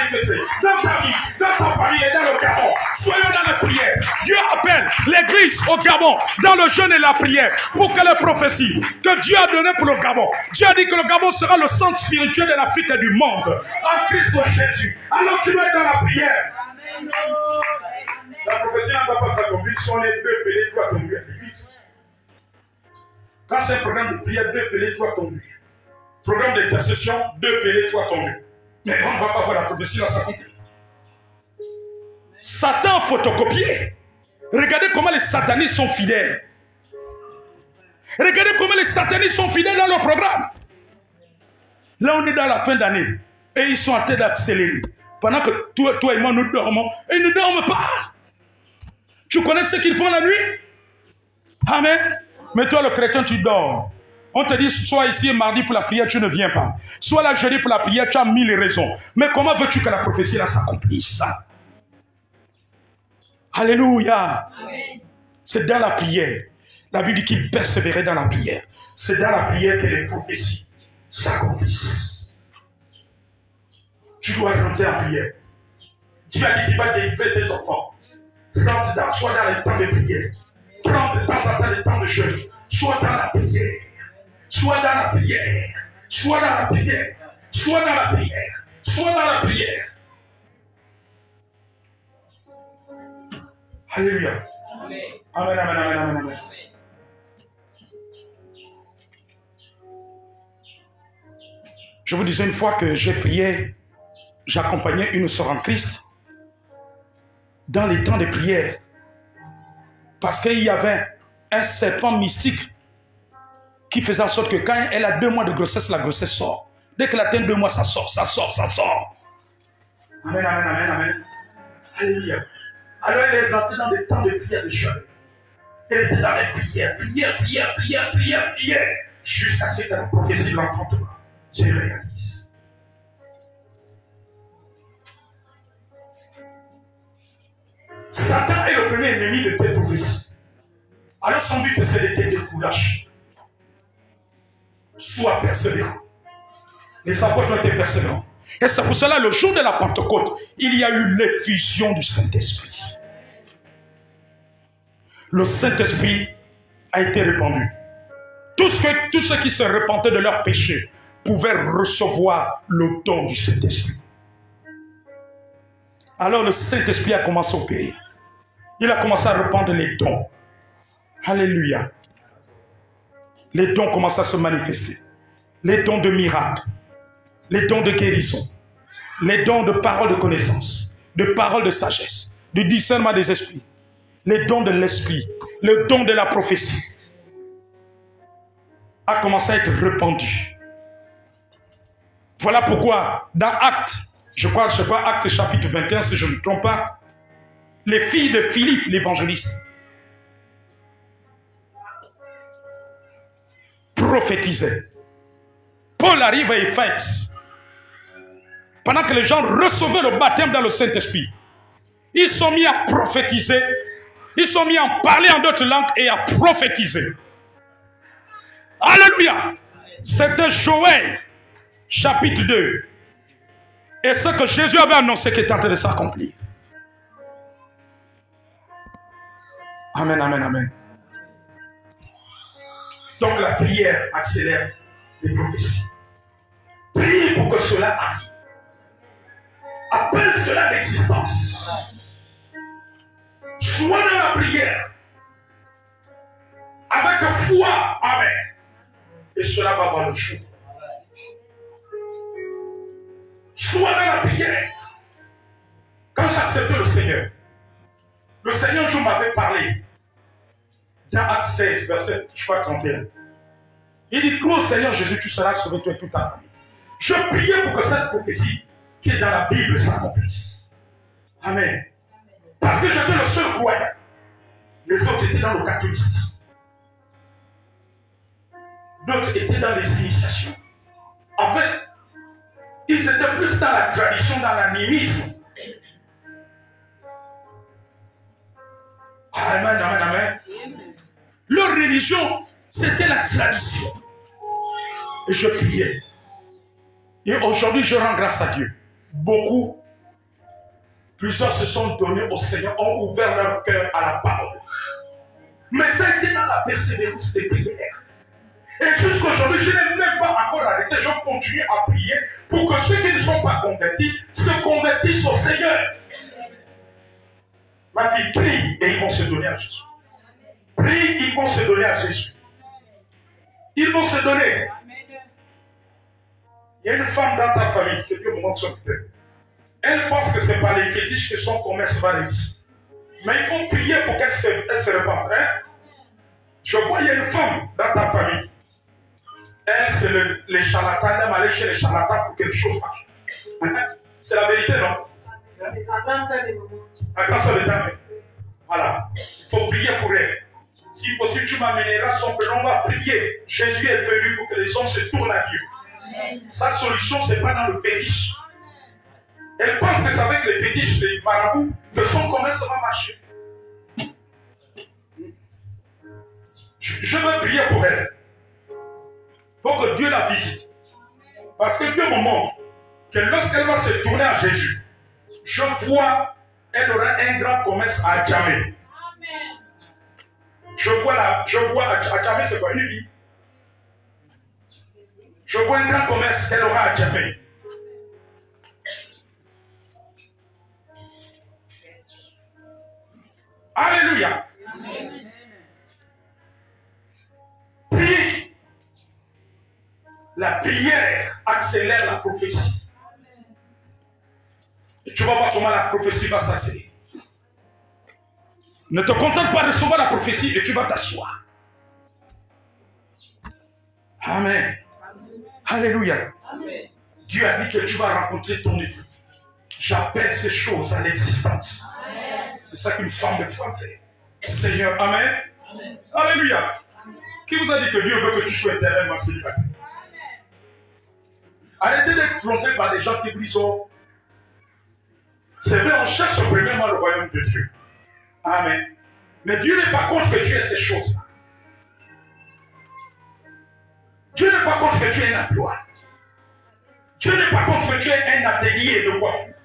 manifester dans ta vie, dans ta famille et dans le Gabon. Soyons dans la prière. Dieu appelle l'église au Gabon, dans le jeûne et la prière, pour que les prophéties que Dieu a données pour le Gabon. Dieu a dit que le Gabon sera le centre spirituel de l'Afrique et du monde, en Christ Jésus. Alors tu dois être dans la prière. Amen. La prophétie n'a pas s'accomplir si on est deux pelés, toi tomber à l'église. Quand c'est un programme de prière, deux pelés, toi tomber. Programme d'intercession, deux pelés, toi tomber. Mais on ne va pas voir la prophétie là s'accomplir. Satan a photocopié. Regardez comment les satanistes sont fidèles. Regardez comment les satanistes sont fidèles dans leur programme. Là, on est dans la fin d'année. Et ils sont en train d'accélérer. Pendant que toi et moi, nous dormons. Et ils ne dorment pas. Tu connais ce qu'ils font la nuit? Amen. Mais toi, le chrétien, tu dors. On te dit, sois ici mardi pour la prière, tu ne viens pas. Sois là jeudi pour la prière, tu as 1000 raisons. Mais comment veux-tu que la prophétie là s'accomplisse? Alléluia. C'est dans la prière. La Bible dit qu'il persévérait dans la prière. C'est dans la prière que les prophéties s'accomplissent. Tu dois rentrer en prière. Dieu a dit qu'il va délivrer tes enfants. Sois dans les temps de prière. Prends de temps en temps les temps de jeûne. Sois dans la prière. Sois dans la prière. Sois dans la prière. Sois dans la prière. Sois dans la prière. Alléluia. Amen, amen, amen, amen, amen. Je vous disais une fois que j'ai prié, j'accompagnais une sœur en Christ dans les temps de prière. Parce qu'il y avait un serpent mystique qui faisait en sorte que quand elle a 2 mois de grossesse, la grossesse sort. Dès qu'elle atteint 2 mois, ça sort, ça sort, ça sort. Amen, amen, amen, amen. Alléluia. Alors elle est rentrée dans des temps de prière de jeûne. Elle était dans les prières, prière, jusqu'à ce que la prophétie de l'enfantement se réalise. Satan est le premier ennemi de tes prophéties. Alors son but c'est de te décourager. Sois persévérant. Les apôtres ont été persévérants. Et c'est pour cela, le jour de la Pentecôte, il y a eu l'effusion du Saint-Esprit. Le Saint-Esprit a été répandu. Tous ceux qui se repentaient de leurs péchés pouvaient recevoir le don du Saint-Esprit. Alors le Saint-Esprit a commencé à opérer. Il a commencé à répandre les dons. Alléluia. Les dons commencent à se manifester. Les dons de miracles. Les dons de guérison, les dons de paroles de connaissance, de paroles de sagesse, de discernement des esprits, les dons de l'esprit, le don de la prophétie a commencé à être répandu. Voilà pourquoi dans Actes, je crois Actes chapitre 21, si je ne me trompe pas, les filles de Philippe l'évangéliste prophétisaient. Paul arrive à Éphèse. Pendant que les gens recevaient le baptême dans le Saint-Esprit, ils sont mis à prophétiser, ils sont mis à parler en d'autres langues et à prophétiser. Alléluia! C'était Joël, chapitre 2. Et ce que Jésus avait annoncé qui est en train de s'accomplir. Amen, amen, amen. Donc la prière accélère les prophéties. Prie pour que cela arrive. Appelle cela l'existence. Sois dans la prière. Avec foi. Amen. Et cela va avoir le jour. Sois dans la prière. Quand j'acceptais le Seigneur un jour m'avait parlé. Dans Acte 16, verset, je crois, 31. Il dit, crois au Seigneur Jésus, tu seras sauvé, toi et toute ta famille. Je priais pour que cette prophétie qui est dans la Bible s'accomplisse. Amen. Parce que j'étais le seul croyant. Les autres étaient dans le catholicisme. D'autres étaient dans les initiations. En fait, ils étaient plus dans la tradition, dans l'animisme. Amen, amen, amen. Leur religion, c'était la tradition. Et je priais. Et aujourd'hui, je rends grâce à Dieu. Beaucoup Plusieurs se sont donnés au Seigneur, ont ouvert leur cœur à la parole. Mais ça a été dans la persévérance des prières. Et jusqu'aujourd'hui, je n'ai même pas encore arrêté. Je continue à prier pour que ceux qui ne sont pas convertis se convertissent au Seigneur. Ma fille, prie et ils vont se donner à Jésus. Prie, ils vont se donner à Jésus. Ils vont se donner. Il y a une femme dans ta famille, que Dieu me montre son cœur. Elle pense que ce n'est pas les fétiches que son commerce va réussir. Mais il faut prier pour qu'elle se répande. Hein? Je vois, il y a une femme dans ta famille. Elle, c'est les charlatans. Elle aime aller chez les charlatans pour que quelque chose marche. C'est la vérité, non? La grande sœur de maman. La grande sœur de ta mère. Voilà. Il faut prier pour elle. Si possible, tu m'amèneras son prénom. On va prier. Jésus est venu pour que les hommes se tournent à Dieu. Sa solution, ce n'est pas dans le fétiche. Elle pense que c'est avec les fétiches des marabouts que son commerce va marcher. Je veux prier pour elle. Il faut que Dieu la visite. Parce que Dieu me montre que lorsqu'elle va se tourner à Jésus, je vois, elle aura un grand commerce à Djamé. Je vois à Djamé, c'est quoi, une vie? Je vois un grand commerce qu'elle aura à Djamé. Alléluia. Amen. Puis, la prière accélère la prophétie. Et tu vas voir comment la prophétie va s'accélérer. Ne te contente pas de recevoir la prophétie et tu vas t'asseoir. Amen. Alléluia. Amen. Dieu a dit que tu vas rencontrer ton époux. J'appelle ces choses à l'existence. C'est ça qu'une femme de foi fait. Seigneur, amen. Amen. Alléluia. Amen. Qui vous a dit que Dieu veut que tu sois éternellement célibataire? Arrêtez d'être trompés par des gens qui vous disent, oh, c'est vrai, on cherche premièrement le royaume de Dieu. Amen. Mais Dieu n'est pas contre que tu aies ces choses-là. Dieu n'est pas contre que tu aies un emploi. Dieu n'est pas contre que tu aies un atelier de coiffure.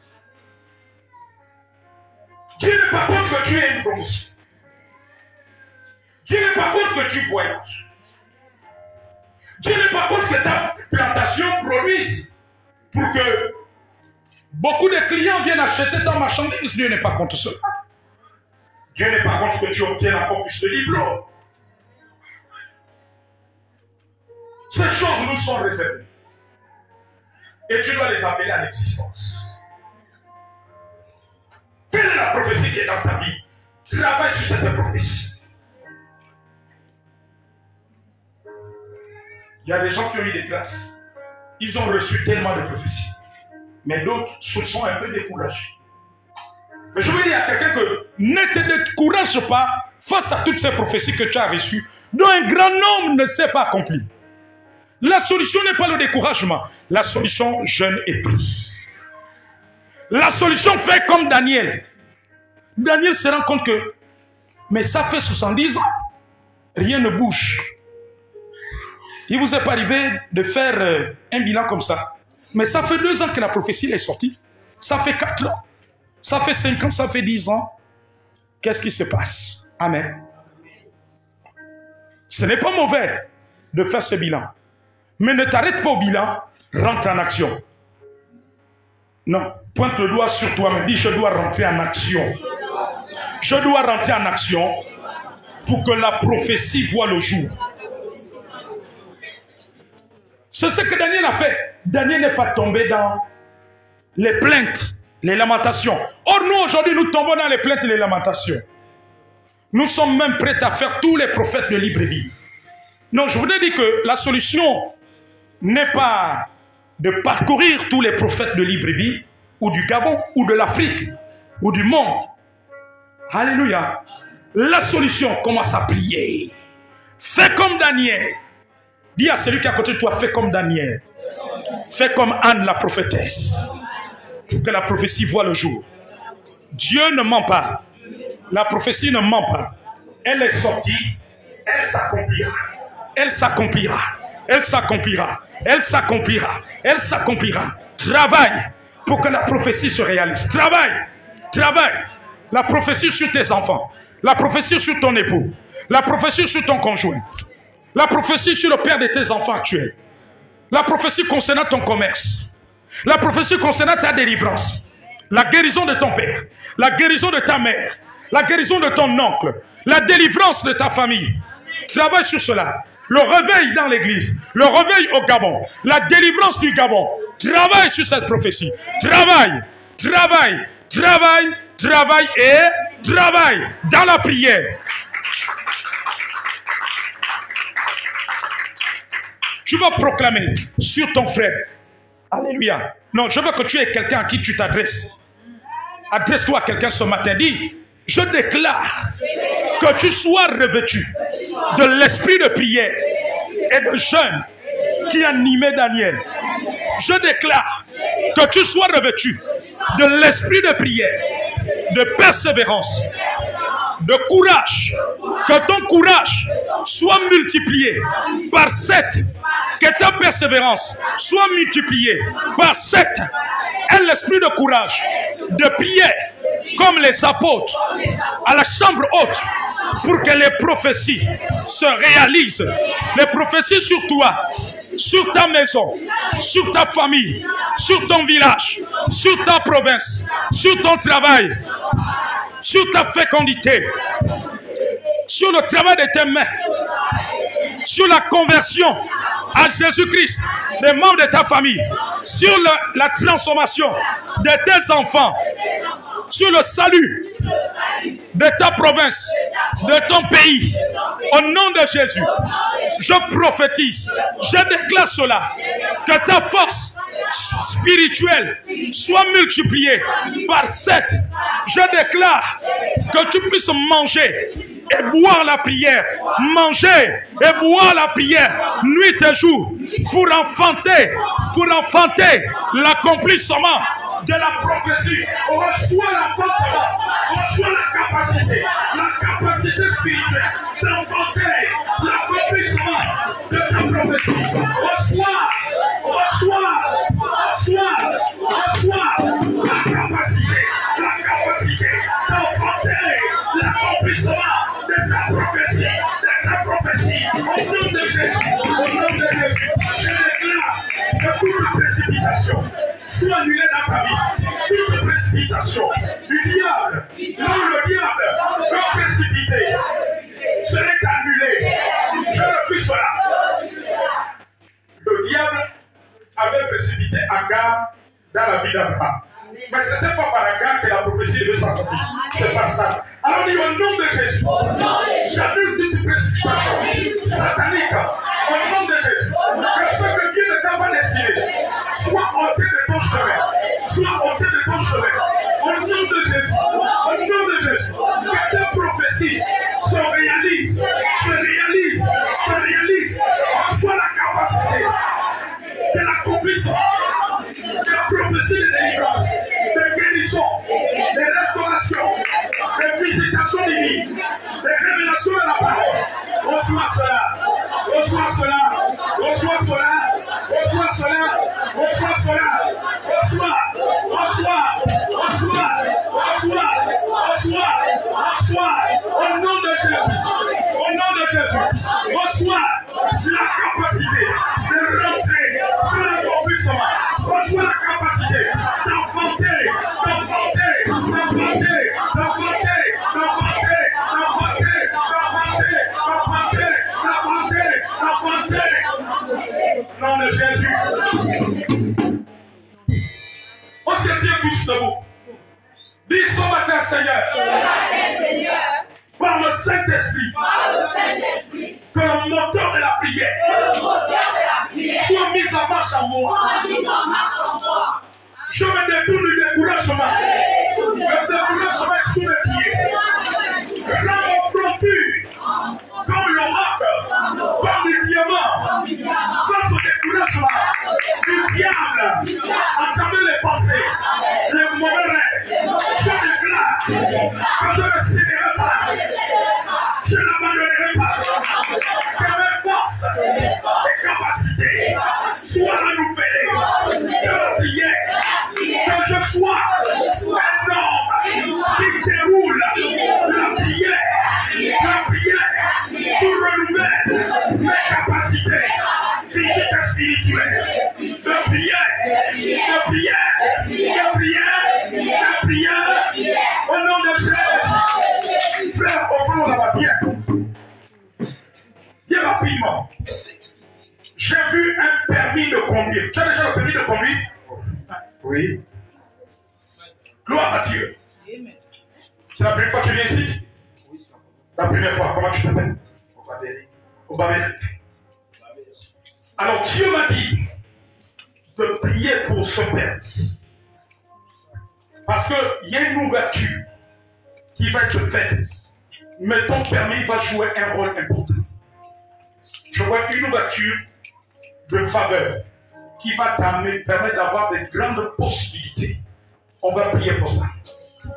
Dieu n'est pas contre que tu aies une promotion. Dieu n'est pas contre que tu voyages. Dieu n'est pas contre que ta plantation produise pour que beaucoup de clients viennent acheter ta marchandise. Dieu n'est pas contre cela. Dieu n'est pas contre que tu obtiennes encore plus de diplômes. Ces choses nous sont réservées. Et tu dois les appeler à l'existence. Quelle est la prophétie qui est dans ta vie? Travaille sur cette prophétie. Il y a des gens qui ont eu des classes. Ils ont reçu tellement de prophéties. Mais d'autres se sont un peu découragés. Mais je veux dire à quelqu'un que ne te décourage pas face à toutes ces prophéties que tu as reçues, dont un grand nombre ne s'est pas accompli. La solution n'est pas le découragement. La solution, jeûne et prie. La solution, fait comme Daniel. Daniel se rend compte que, mais ça fait 70 ans, rien ne bouge. Il ne vous est pas arrivé de faire un bilan comme ça. Mais ça fait 2 ans que la prophétie est sortie. Ça fait 4 ans. Ça fait 5 ans, ça fait 10 ans. Qu'est-ce qui se passe? Amen. Ce n'est pas mauvais de faire ce bilan. Mais ne t'arrête pas au bilan, rentre en action. Non, pointe le doigt sur toi, mais dis je dois rentrer en action. Je dois rentrer en action pour que la prophétie voie le jour. C'est ce que Daniel a fait. Daniel n'est pas tombé dans les plaintes, les lamentations. Or, nous, aujourd'hui, nous tombons dans les plaintes et les lamentations. Nous sommes même prêts à faire tous les prophètes de Libreville. Non, je voudrais dire que la solution n'est pas de parcourir tous les prophètes de Libreville, ou du Gabon, ou de l'Afrique, ou du monde. Alléluia. La solution, commence à prier. Fais comme Daniel. Dis à celui qui est à côté de toi, fais comme Daniel. Fais comme Anne la prophétesse. Pour que la prophétie voie le jour. Dieu ne ment pas. La prophétie ne ment pas. Elle est sortie. Elle s'accomplira. Elle s'accomplira. Elle s'accomplira. Elle s'accomplira. Elle s'accomplira. Travaille pour que la prophétie se réalise. Travaille. Travaille. La prophétie sur tes enfants. La prophétie sur ton époux. La prophétie sur ton conjoint. La prophétie sur le père de tes enfants actuels. La prophétie concernant ton commerce. La prophétie concernant ta délivrance. La guérison de ton père. La guérison de ta mère. La guérison de ton oncle. La délivrance de ta famille. Travaille sur cela. Le réveil dans l'église. Le réveil au Gabon. La délivrance du Gabon. Travaille sur cette prophétie. Travaille. Travaille. Travaille. Travaille et travaille dans la prière. Tu vas proclamer sur ton frère. Alléluia. Non, je veux que tu aies quelqu'un à qui tu t'adresses. Adresse-toi à quelqu'un ce matin. Dis, je déclare que tu sois revêtu de l'esprit de prière et de jeûne qui animait Daniel. Je déclare que tu sois revêtu de l'esprit de prière, de persévérance, de courage. Que ton courage soit multiplié par 7. Que ta persévérance soit multipliée par 7. Et l'esprit de courage, de prière, comme les apôtres, à la chambre haute, pour que les prophéties se réalisent. Les prophéties sur toi, sur ta maison, sur ta famille, sur ton village, sur ta province, sur ton travail, sur ta fécondité, sur le travail de tes mains, sur la conversion à Jésus-Christ des membres de ta famille, sur la transformation de tes enfants, sur le salut de ta province, de ton pays. Au nom de Jésus, je prophétise, je déclare cela, que ta force spirituelle soit multipliée par 7. Je déclare que tu puisses manger et boire la prière, manger et boire la prière, nuit et jour, pour enfanter l'accomplissement de la prophétie. On reçoit l'enfantement, on reçoit la capacité spirituelle d'enfanter l'accomplissement de ta prophétie. On reçoit la capacité d'enfanter l'accomplissement de ta prophétie. Au nom de Jésus, je déclare que toute précipitation soit annulée dans ta vie. Toute précipitation du diable, quand le diable peut précipiter, serait annulée. Je refuse cela. Le diable avait précipité Agar dans la vie d'Abraham. Mais ce n'était pas par Agar que la prophétie devait s'accomplir. C'est pas ça. Alors dit au nom de Jésus, j'annule toute précipitation satanique. Au nom de Jésus, que ce que Dieu ne t'a pas destiné soit ôté de ton chemin. Soit ôté de ton chemin. Au nom de Jésus, que tes prophéties se réalisent. Reçois la capacité de l'accomplissement des prophéties de délivrance, de guérison, de restauration, de visitation divine, de révélation de la parole. Reçois cela. Au nom de Jésus, reçois la capacité de rentrer dans l'accomplissement. Reçois la capacité d'enfanter. Nom de Jésus. On se tient tous debout. Dis ce matin, Seigneur, par le Saint-Esprit, que le moteur de la prière soit mis en marche en moi. Je me détourne du découragement. Le découragement est sous mes pieds. Prends mon fronture comme le roc, comme du diamant. Face au découragement du diable, à travers les pensées, les mauvais rêves, je déclare que je ne céderai pas. Je n'abandonnerai pas. Que mes forces et capacités soient renouvelées. Que la prière, que je sois un homme Gloire à Dieu. C'est la première fois que tu viens ici? Oui, c'est la première fois. Comment tu t'appelles? Obamérique. Alors Dieu m'a dit de prier pour ce père. Parce qu'il y a une ouverture qui va être faite. Mais ton permis va jouer un rôle important. Je vois une ouverture de faveur qui va permettre d'avoir des grandes possibilités. On va prier pour ça.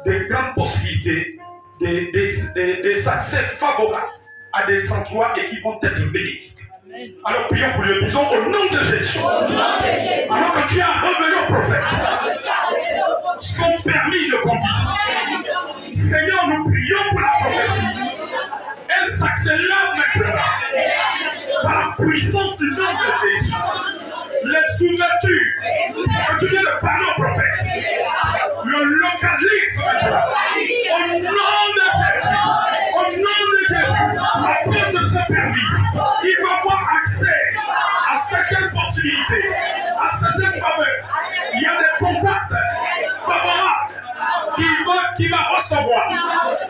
Des grandes possibilités, des accès favorables à des endroits et qui vont être bénéfiques. Alors prions pour lui, disons au nom de Jésus. Alors que tu as revenu au prophète, son permis de conduire. Seigneur, nous prions pour la prophétie. Elle s'accélère maintenant par la puissance du nom de Jésus. Les ouvertures que tu viens de parler au prophète, le localise maintenant. Au nom de Jésus, au nom de Jésus, à cause de ce permis, il va avoir accès à certaines possibilités, à certaines faveurs. Il y a des contacts favorables qu'il va recevoir.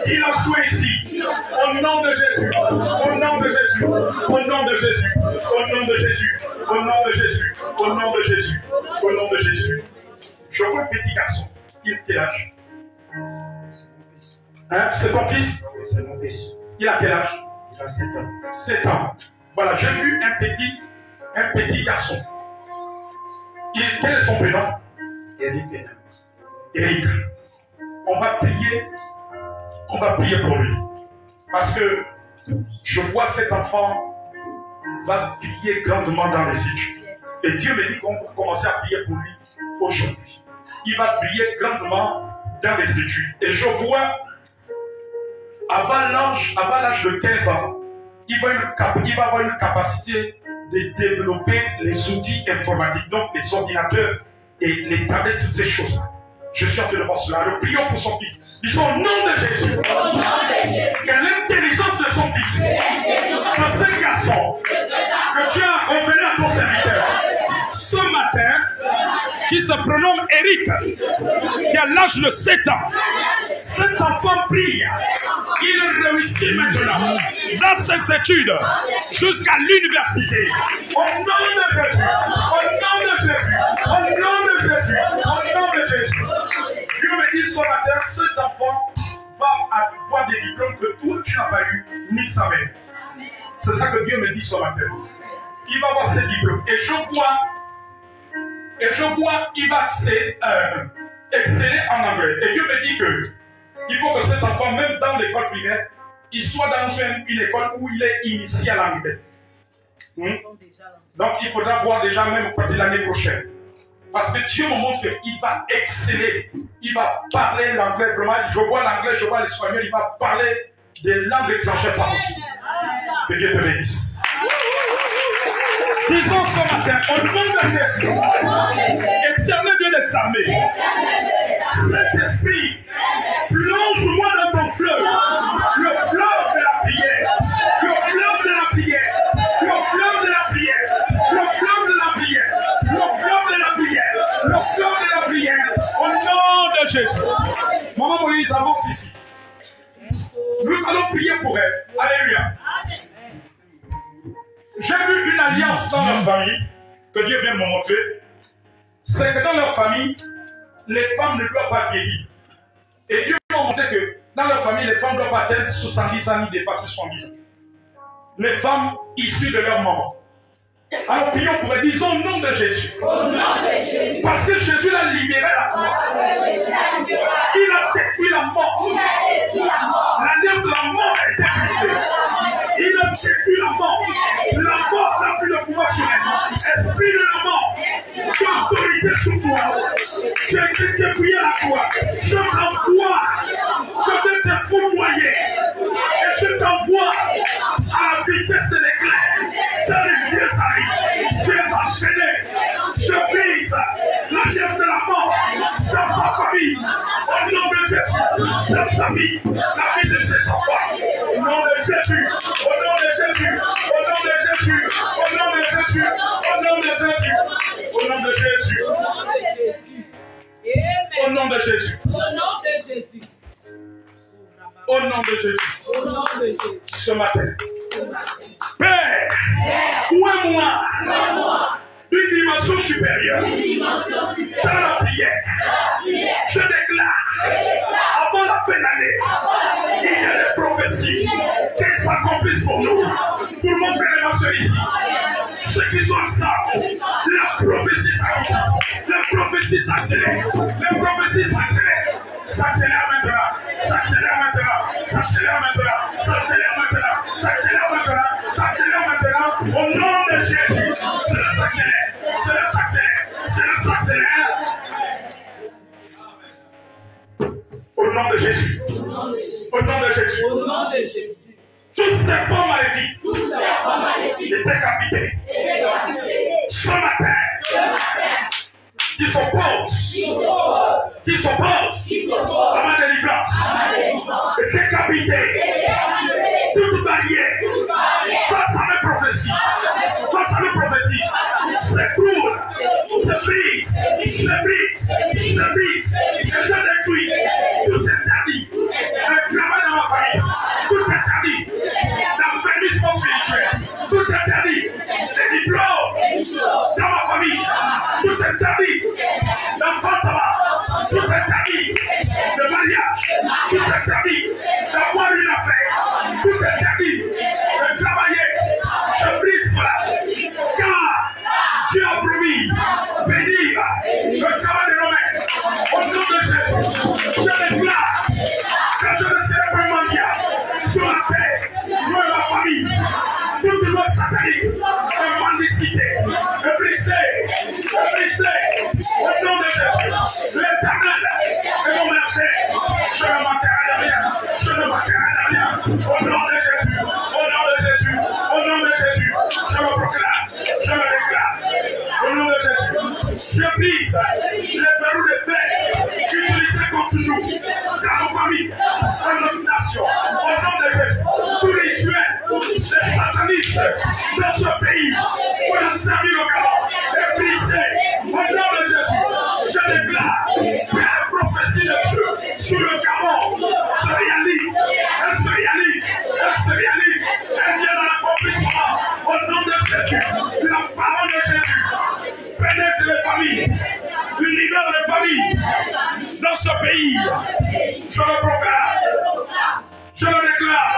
Il en soit ici. Au nom de Jésus, au nom de Jésus, au nom de Jésus, au nom de Jésus, au nom de Jésus, au nom de Jésus, au nom de Jésus. Je vois un petit garçon. Il a quel âge? Hein? C'est ton fils? C'est mon fils. Il a quel âge? Il a 7 ans. 7 ans. Voilà, j'ai vu un petit garçon. Quel est son prénom? Eric. Eric. On va prier pour lui. Parce que je vois cet enfant va prier grandement dans les études. Et Dieu me dit qu'on va commencer à prier pour lui aujourd'hui. Il va prier grandement dans les études. Et je vois, avant l'âge de 15 ans, il va avoir une capacité de développer les outils informatiques, donc les ordinateurs et les tablettes, toutes ces choses-là. Je suis en train de voir cela. Nous prions pour son fils. Disons au nom de Jésus. Que l'intelligence de son fils, de ce garçon, que tu as révélé à ton serviteur, ce matin, qui se prénomme Eric, qui a l'âge de 7 ans. Cet enfant prie. Il réussit maintenant dans ses études jusqu'à l'université. Au nom de Jésus, au nom de Jésus, au nom de Jésus, au nom de Jésus. Dieu me dit ce matin, cet enfant va avoir des diplômes que toi tu n'as pas eu, ni sa mère. C'est ça que Dieu me dit ce matin. Il va avoir ses diplômes. Et je vois, il va exceller en anglais. Et Dieu me dit que il faut que cet enfant, même dans l'école primaire, il soit dans une école où il est initié à l'anglais. Donc il faudra voir déjà même à partir de l'année prochaine. Parce que Dieu me montre qu'il va exceller. Il va parler l'anglais vraiment. Je vois l'anglais, je vois l'espagnol. Il va parler des langues étrangères par aussi. Que Dieu te bénisse. Disons ce matin, au nom de Jésus, éternel Dieu des armées, cet esprit, plonge-moi dans ton fleuve, le fleuve de la prière, le fleuve de la prière, le fleuve de la prière, le fleuve de la prière, le fleuve de la prière, le fleuve de la prière, au nom de Jésus. Maman Moïse, avance ici. Nous allons prier pour elle. Alléluia. J'ai vu une alliance dans leur famille que Dieu vient de me montrer. C'est que dans leur famille, les femmes ne doivent pas vieillir. Et Dieu m'a montré que dans leur famille, les femmes ne doivent pas atteindre 70 ans ni dépasser 70 ans. Les femmes issues de leur maman. Alors prions pour elles, disons au nom de Jésus. Au nom de Jésus. Parce que Jésus l'a libéré la croix. Il a détruit la mort. L'alliance de la mort a été brisée. Il a détruit la mort. La mort n'a plus de pouvoir sur elle. Esprit de la mort, tu as autorité sur toi. Tu as été dépouillé à la croix. Je t'envoie. Je vais te foudroyer. Et je t'envoie à la vitesse de l'éclair. Dans les vieux salés. Tu es enchaîné. Je brise l'alliance de la mort dans sa famille. Au nom de Jésus. Dans sa vie. La vie de ses enfants. Au nom de Jésus. Au nom de Jésus. Au nom de Jésus. Au nom de Jésus. Au nom de Jésus. Au nom de Jésus. Au nom de Jésus. Au nom de Jésus. Au nom de Jésus. Au nom de Jésus. Ce matin. Père, où est moi? Une dimension supérieure. Dans la prière. Je déclare. Avant la fin de l'année. Il y a des prophéties qui s'accomplissent pour nous. Pour mon frère et ma soeur ici. Ceux qui sont ensemble. La prophétie s'accomplisse. La prophétie s'accélère. La prophétie s'accélère. S'accélère maintenant. S'accélère maintenant. S'accélère maintenant. S'accélère maintenant. S'accélère maintenant. S'accélère maintenant. Au nom de Jésus. Cela s'accélère. Cela s'accélère. Cela s'accélère. Au nom de Jésus. Au nom de Jésus. Au nom de Jésus. Tous ces bons maléfiques étaient décapités. Ce matin, ils s'opposent à ma délivrance. Et décapités. Toute barrière face à mes prophéties. Face à mes prophéties. S'écroule. Se brise. Se brise. Se brise. Et je détruis. Tout interdit. Le travail dans ma famille. Tout interdit. L'enfermissement spirituel. Tout interdit. Les diplômes dans ma famille. Tout interdit. L'enfantement. Tout interdit. Le mariage. Tout interdit. D'avoir une affaire. Tout interdit. De travailler. Je brise cela. Car Dieu a promis bénir le travail de nos mains. Au nom de Jésus, je déclare que je ne serai pas mendiant sur la terre, moi et ma famille. Toute loi satanique de mendicité, de briser, au nom de Jésus, l'Éternel est mon berger. Je ne manquerai de rien. Je ne manquerai de rien. Au nom de Jésus, au nom de Jésus, au nom de Jésus, je me proclame, je me déclare. Au nom de Jésus, je brise les verrous de fer utilisés contre nous, dans nos familles, dans notre nation. Au nom de Jésus, tous les rituels, les satanistes dans ce pays, pour la servir au Gabon, est brisé. Au nom de Jésus, je déclare que la prophétie de Dieu sur le Gabon se réalise. Elle se réalise. Elle se réalise. Elle vient dans l'accomplissement. Au nom de Jésus, la parole de Jésus pénètre les familles, libère les familles dans ce pays. Je le proclame, je le déclare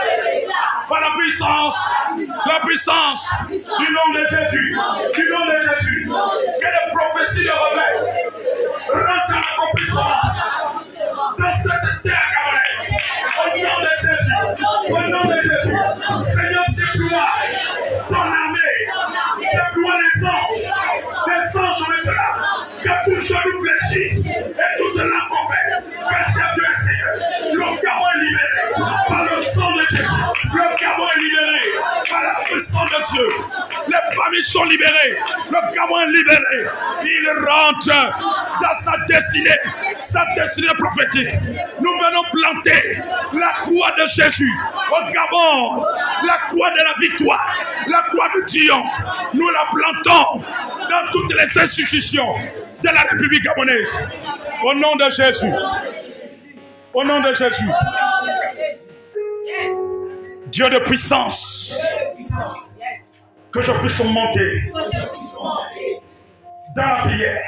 par la puissance du nom de Jésus, que les prophéties de rebelles rentrent en accomplissement dans cette terre gabonaise. Au nom de Jésus, Seigneur, déploie ton armée, déploie les anges maintenant, que tout genou fléchisse et toute langue confesse que Dieu est Seigneur. Le Gabon est libéré par le sang de Jésus. Le Gabon est libéré par la puissance de Dieu. Les familles sont libérées. Le Gabon est libéré. Il rentre dans sa destinée prophétique. Nous venons planter la croix de Jésus au Gabon, la croix de la victoire, la croix de triomphe. Nous la plantons dans toutes les institutions de la République gabonaise. Au nom de Jésus. Au nom de Jésus. Dieu de puissance. Que je puisse monter dans la prière.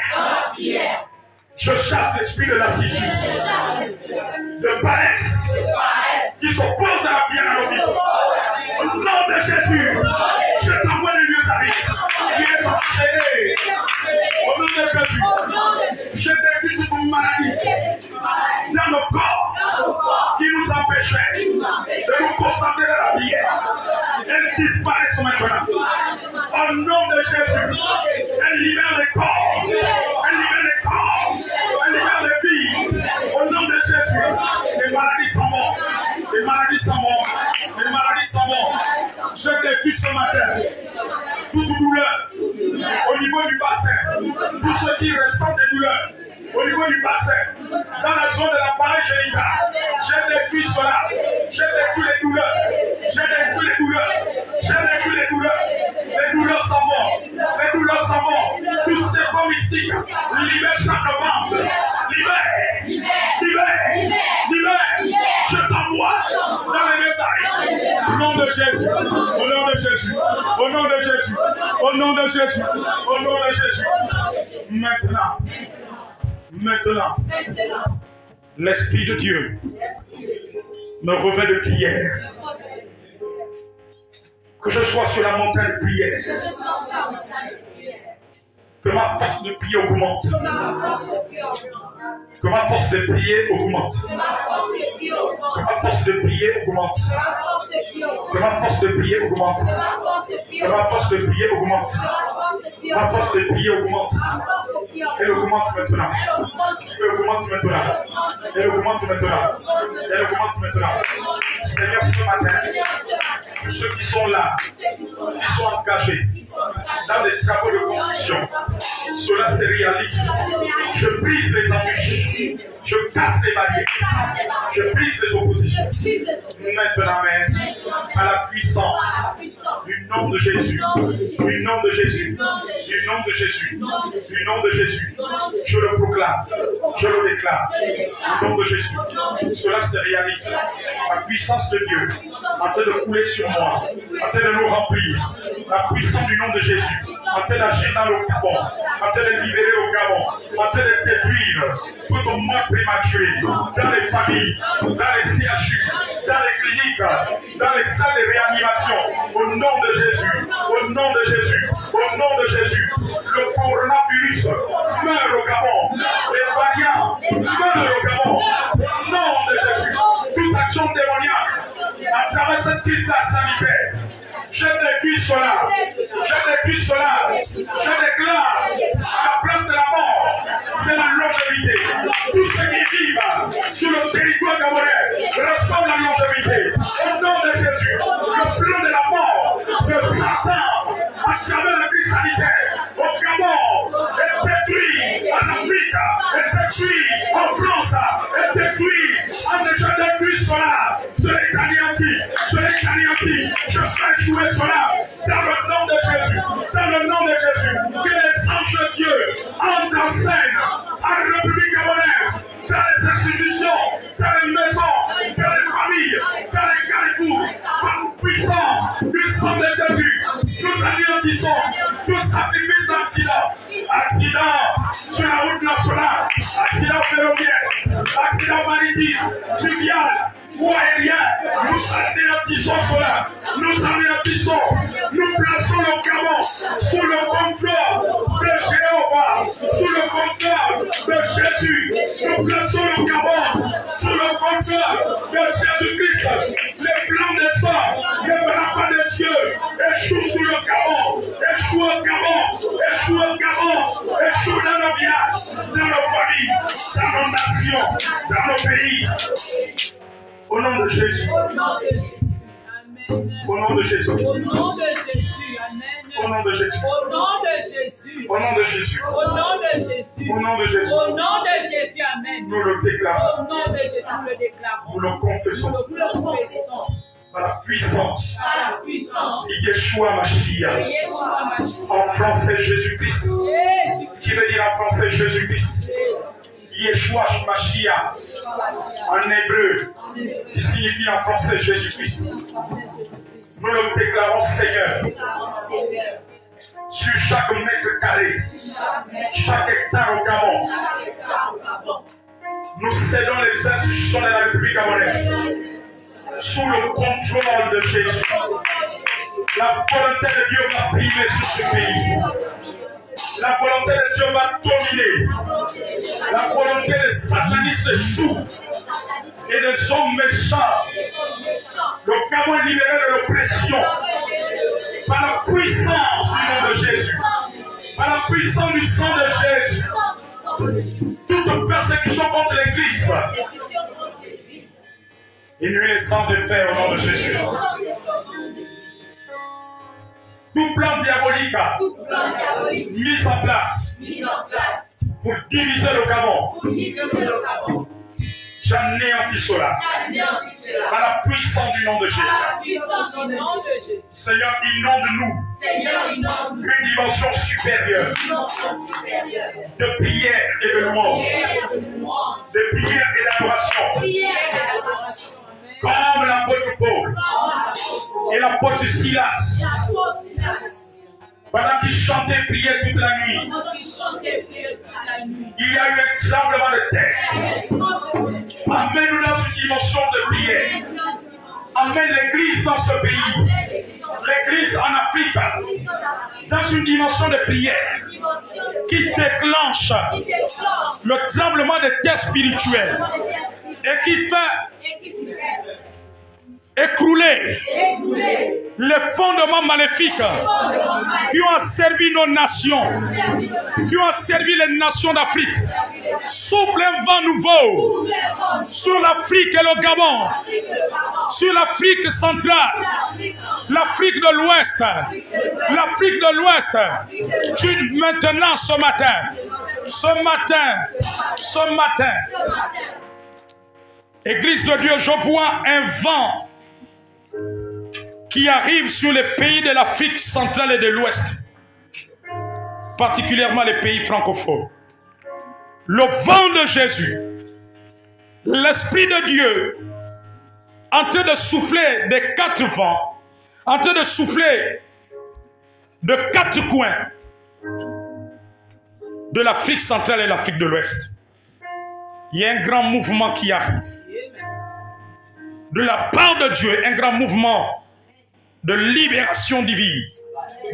Je chasse l'esprit de lassitude, de paresse, qui s'oppose à la prière dans nos vies. Au nom de Jésus, je t'envoie les lieux amis qui est enchaîné. Au nom de Jésus, je détruis toute maladie dans nos corps qui nous empêchait de nous concentrer dans la prière. Elles disparaissent maintenant. Au nom de Jésus, elle libère les corps. Elle libère les corps. Elle libère les vies. Au nom de Jésus, les maladies sont mortes. Les maladies sont mortes. Les maladies sont mortes. Je détruis ce matin toute douleur au niveau du bassin. Tous ceux qui ressentent des douleurs au niveau du bassin, dans la zone de l'appareil génital, je détruis cela. Je détruis les douleurs. Je détruis les douleurs. Je détruis les douleurs. Les douleurs sont mortes. Les douleurs sont mortes. Tous ces bons mystiques, libère chaque membre. Libère. nom de Jésus. Au nom de Jésus. Au nom de Jésus. Au nom de Jésus. Au nom de Jésus. Maintenant. Maintenant. L'Esprit de Dieu me revêt de prière. Que je sois sur la montagne de prière. Que ma force de prière augmente. Que ma force de prier augmente. Que ma force de prier augmente. Que ma force de prier augmente. Que ma force de prier augmente. Ma force de prier augmente. Elle augmente maintenant. Elle augmente maintenant. Elle augmente maintenant. Elle augmente maintenant. Seigneur, ce matin, tous ceux qui sont là, qui sont engagés dans des travaux de construction, cela se réalise. Je brise les embûches. Je casse les barrières. Je brise les oppositions. Maintenant même, à la puissance du nom de Jésus. Du nom de Jésus. Du nom de Jésus. Du nom de Jésus. Je le proclame. Je le déclare. Du nom de Jésus. Cela se réalise. La puissance de Dieu en train de couler sur moi. En train de nous remplir. La puissance du nom de Jésus. En train d'agir dans le Gabon. En train de libérer le Gabon. En train de détruire tout mort prématuré dans les familles, dans les CHU, dans les cliniques, dans les salles de réanimation. Au nom de Jésus. Au nom de Jésus. Au nom de Jésus. Le coronavirus meurt au Gabon. Les variants meurent au Gabon. Au nom de Jésus. Toute action démoniaque à travers cette crise sanitaire. Je détruis cela. Je détruis cela. Je déclare à la place de la mort, c'est la longévité. Tous ceux qui vivent sur le territoire gabonais reçoivent la longévité. Au nom de Jésus, le plan de la mort de Satan à travers la crise sanitaire au Gabon est détruit en Afrique, est détruit en France, est détruit. On a déjà détruit cela. Je l'ai anéanti. Je l'ai anéanti. Je fais jouer cela dans le nom de Jésus. Dans le nom de Jésus. Que les anges de Dieu entrent en scène en République gabonaise, dans les institutions, dans les maisons, dans les familles, dans les carrefours, par puissance du sang de Jésus. Nous anéantissons tout sacrifice d'accident. Accident sur la route nationale, accident ferroviaire, accident maritime, fluvial ou aérien. Nous anéantissons cela. Nous anéantissons. Nous plaçons le Gabon sous le contrôle de Jéhovah, sous le contrôle de Jésus. Nous plaçons le Gabon sous le contrôle de Jésus-Christ. Les plans des hommes, les bras de Dieu échouent sur le Gabon, échouent au Gabon, échouent au Gabon, échouent dans nos villages, dans nos familles, dans nos nations, dans nos pays. Au nom de Jésus. Au nom de Jésus. Amen. Au nom de Jésus. Au nom de Jésus. Amen. Au nom de Jésus. Au nom de Jésus. Au nom de Jésus. Au nom de Jésus. Au nom de Jésus. Au nom de Jésus. Amen. Nous le déclarons. Au nom de Jésus, nous le déclarons. Nous le confessons. Nous le confessons. Par la puissance. Par la puissance. Yeshua Mashiach. Yeshua Mashiach. En français, Jésus-Christ. Jésus. Qui veut dire en français Jésus-Christ. Yeshua Mashiach. En hébreu. Qui signifie en français Jésus-Christ. Nous le déclarons Seigneur. Sur chaque mètre carré, chaque hectare au Gabon, nous cédons les institutions de la République gabonaise sous le contrôle de Jésus. La volonté de Dieu va primer sur ce pays. La volonté de Dieu va dominer. La volonté des satanistes échoue. Et des hommes méchants. Le Gabon est libéré de l'oppression. Par la puissance du nom de Jésus. Par la puissance du sang de Jésus. Toute persécution contre l'Église. Et nuit sans effet au nom de Jésus. Tout plan diabolique mis en place pour diviser le Gabon. J'anéantis cela par la puissance du nom de Jésus. Seigneur, inonde-nous une dimension supérieure de prière et de louange, de prière et d'adoration. Comme l'apôtre Paul l'apôtre Silas, pendant qu'il chantait et priait toute la nuit, il y a eu un tremblement de terre. Amène-nous dans une dimension de prière. Amène l'église dans ce pays, l'église en Afrique, dans une dimension de prière qui déclenche le tremblement de terre spirituel et qui fait écrouler les fondements maléfiques qui ont servi nos nations, qui ont servi les nations d'Afrique. Souffle un vent nouveau sur l'Afrique et le Gabon, sur l'Afrique centrale, l'Afrique de l'Ouest, l'Afrique de l'Ouest. Maintenant, ce matin, Église de Dieu, je vois un vent qui arrive sur les pays de l'Afrique centrale et de l'Ouest, particulièrement les pays francophones. Le vent de Jésus, l'Esprit de Dieu, en train de souffler des quatre vents, en train de souffler de quatre coins de l'Afrique centrale et l'Afrique de l'Ouest. Il y a un grand mouvement qui arrive. De la part de Dieu, un grand mouvement de libération divine,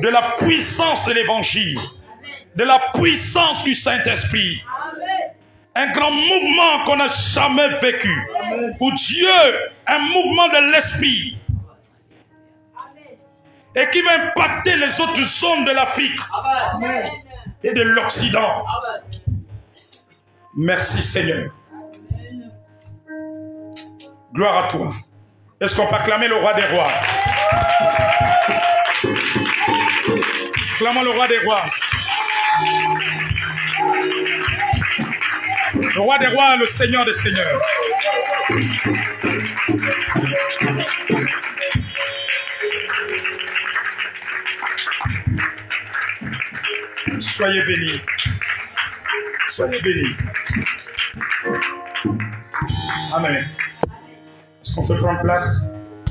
de la puissance de l'Évangile, de la puissance du Saint-Esprit. Un grand mouvement qu'on n'a jamais vécu. Où Dieu, un mouvement de l'Esprit, et qui va impacter les autres zones de l'Afrique et de l'Occident. Merci Seigneur. Gloire à toi. Est-ce qu'on peut acclamer le roi des rois? Acclamons le roi des rois. Le roi des rois, le Seigneur des seigneurs. Soyez bénis. Soyez bénis. Amen. Est-ce qu'on peut prendre place?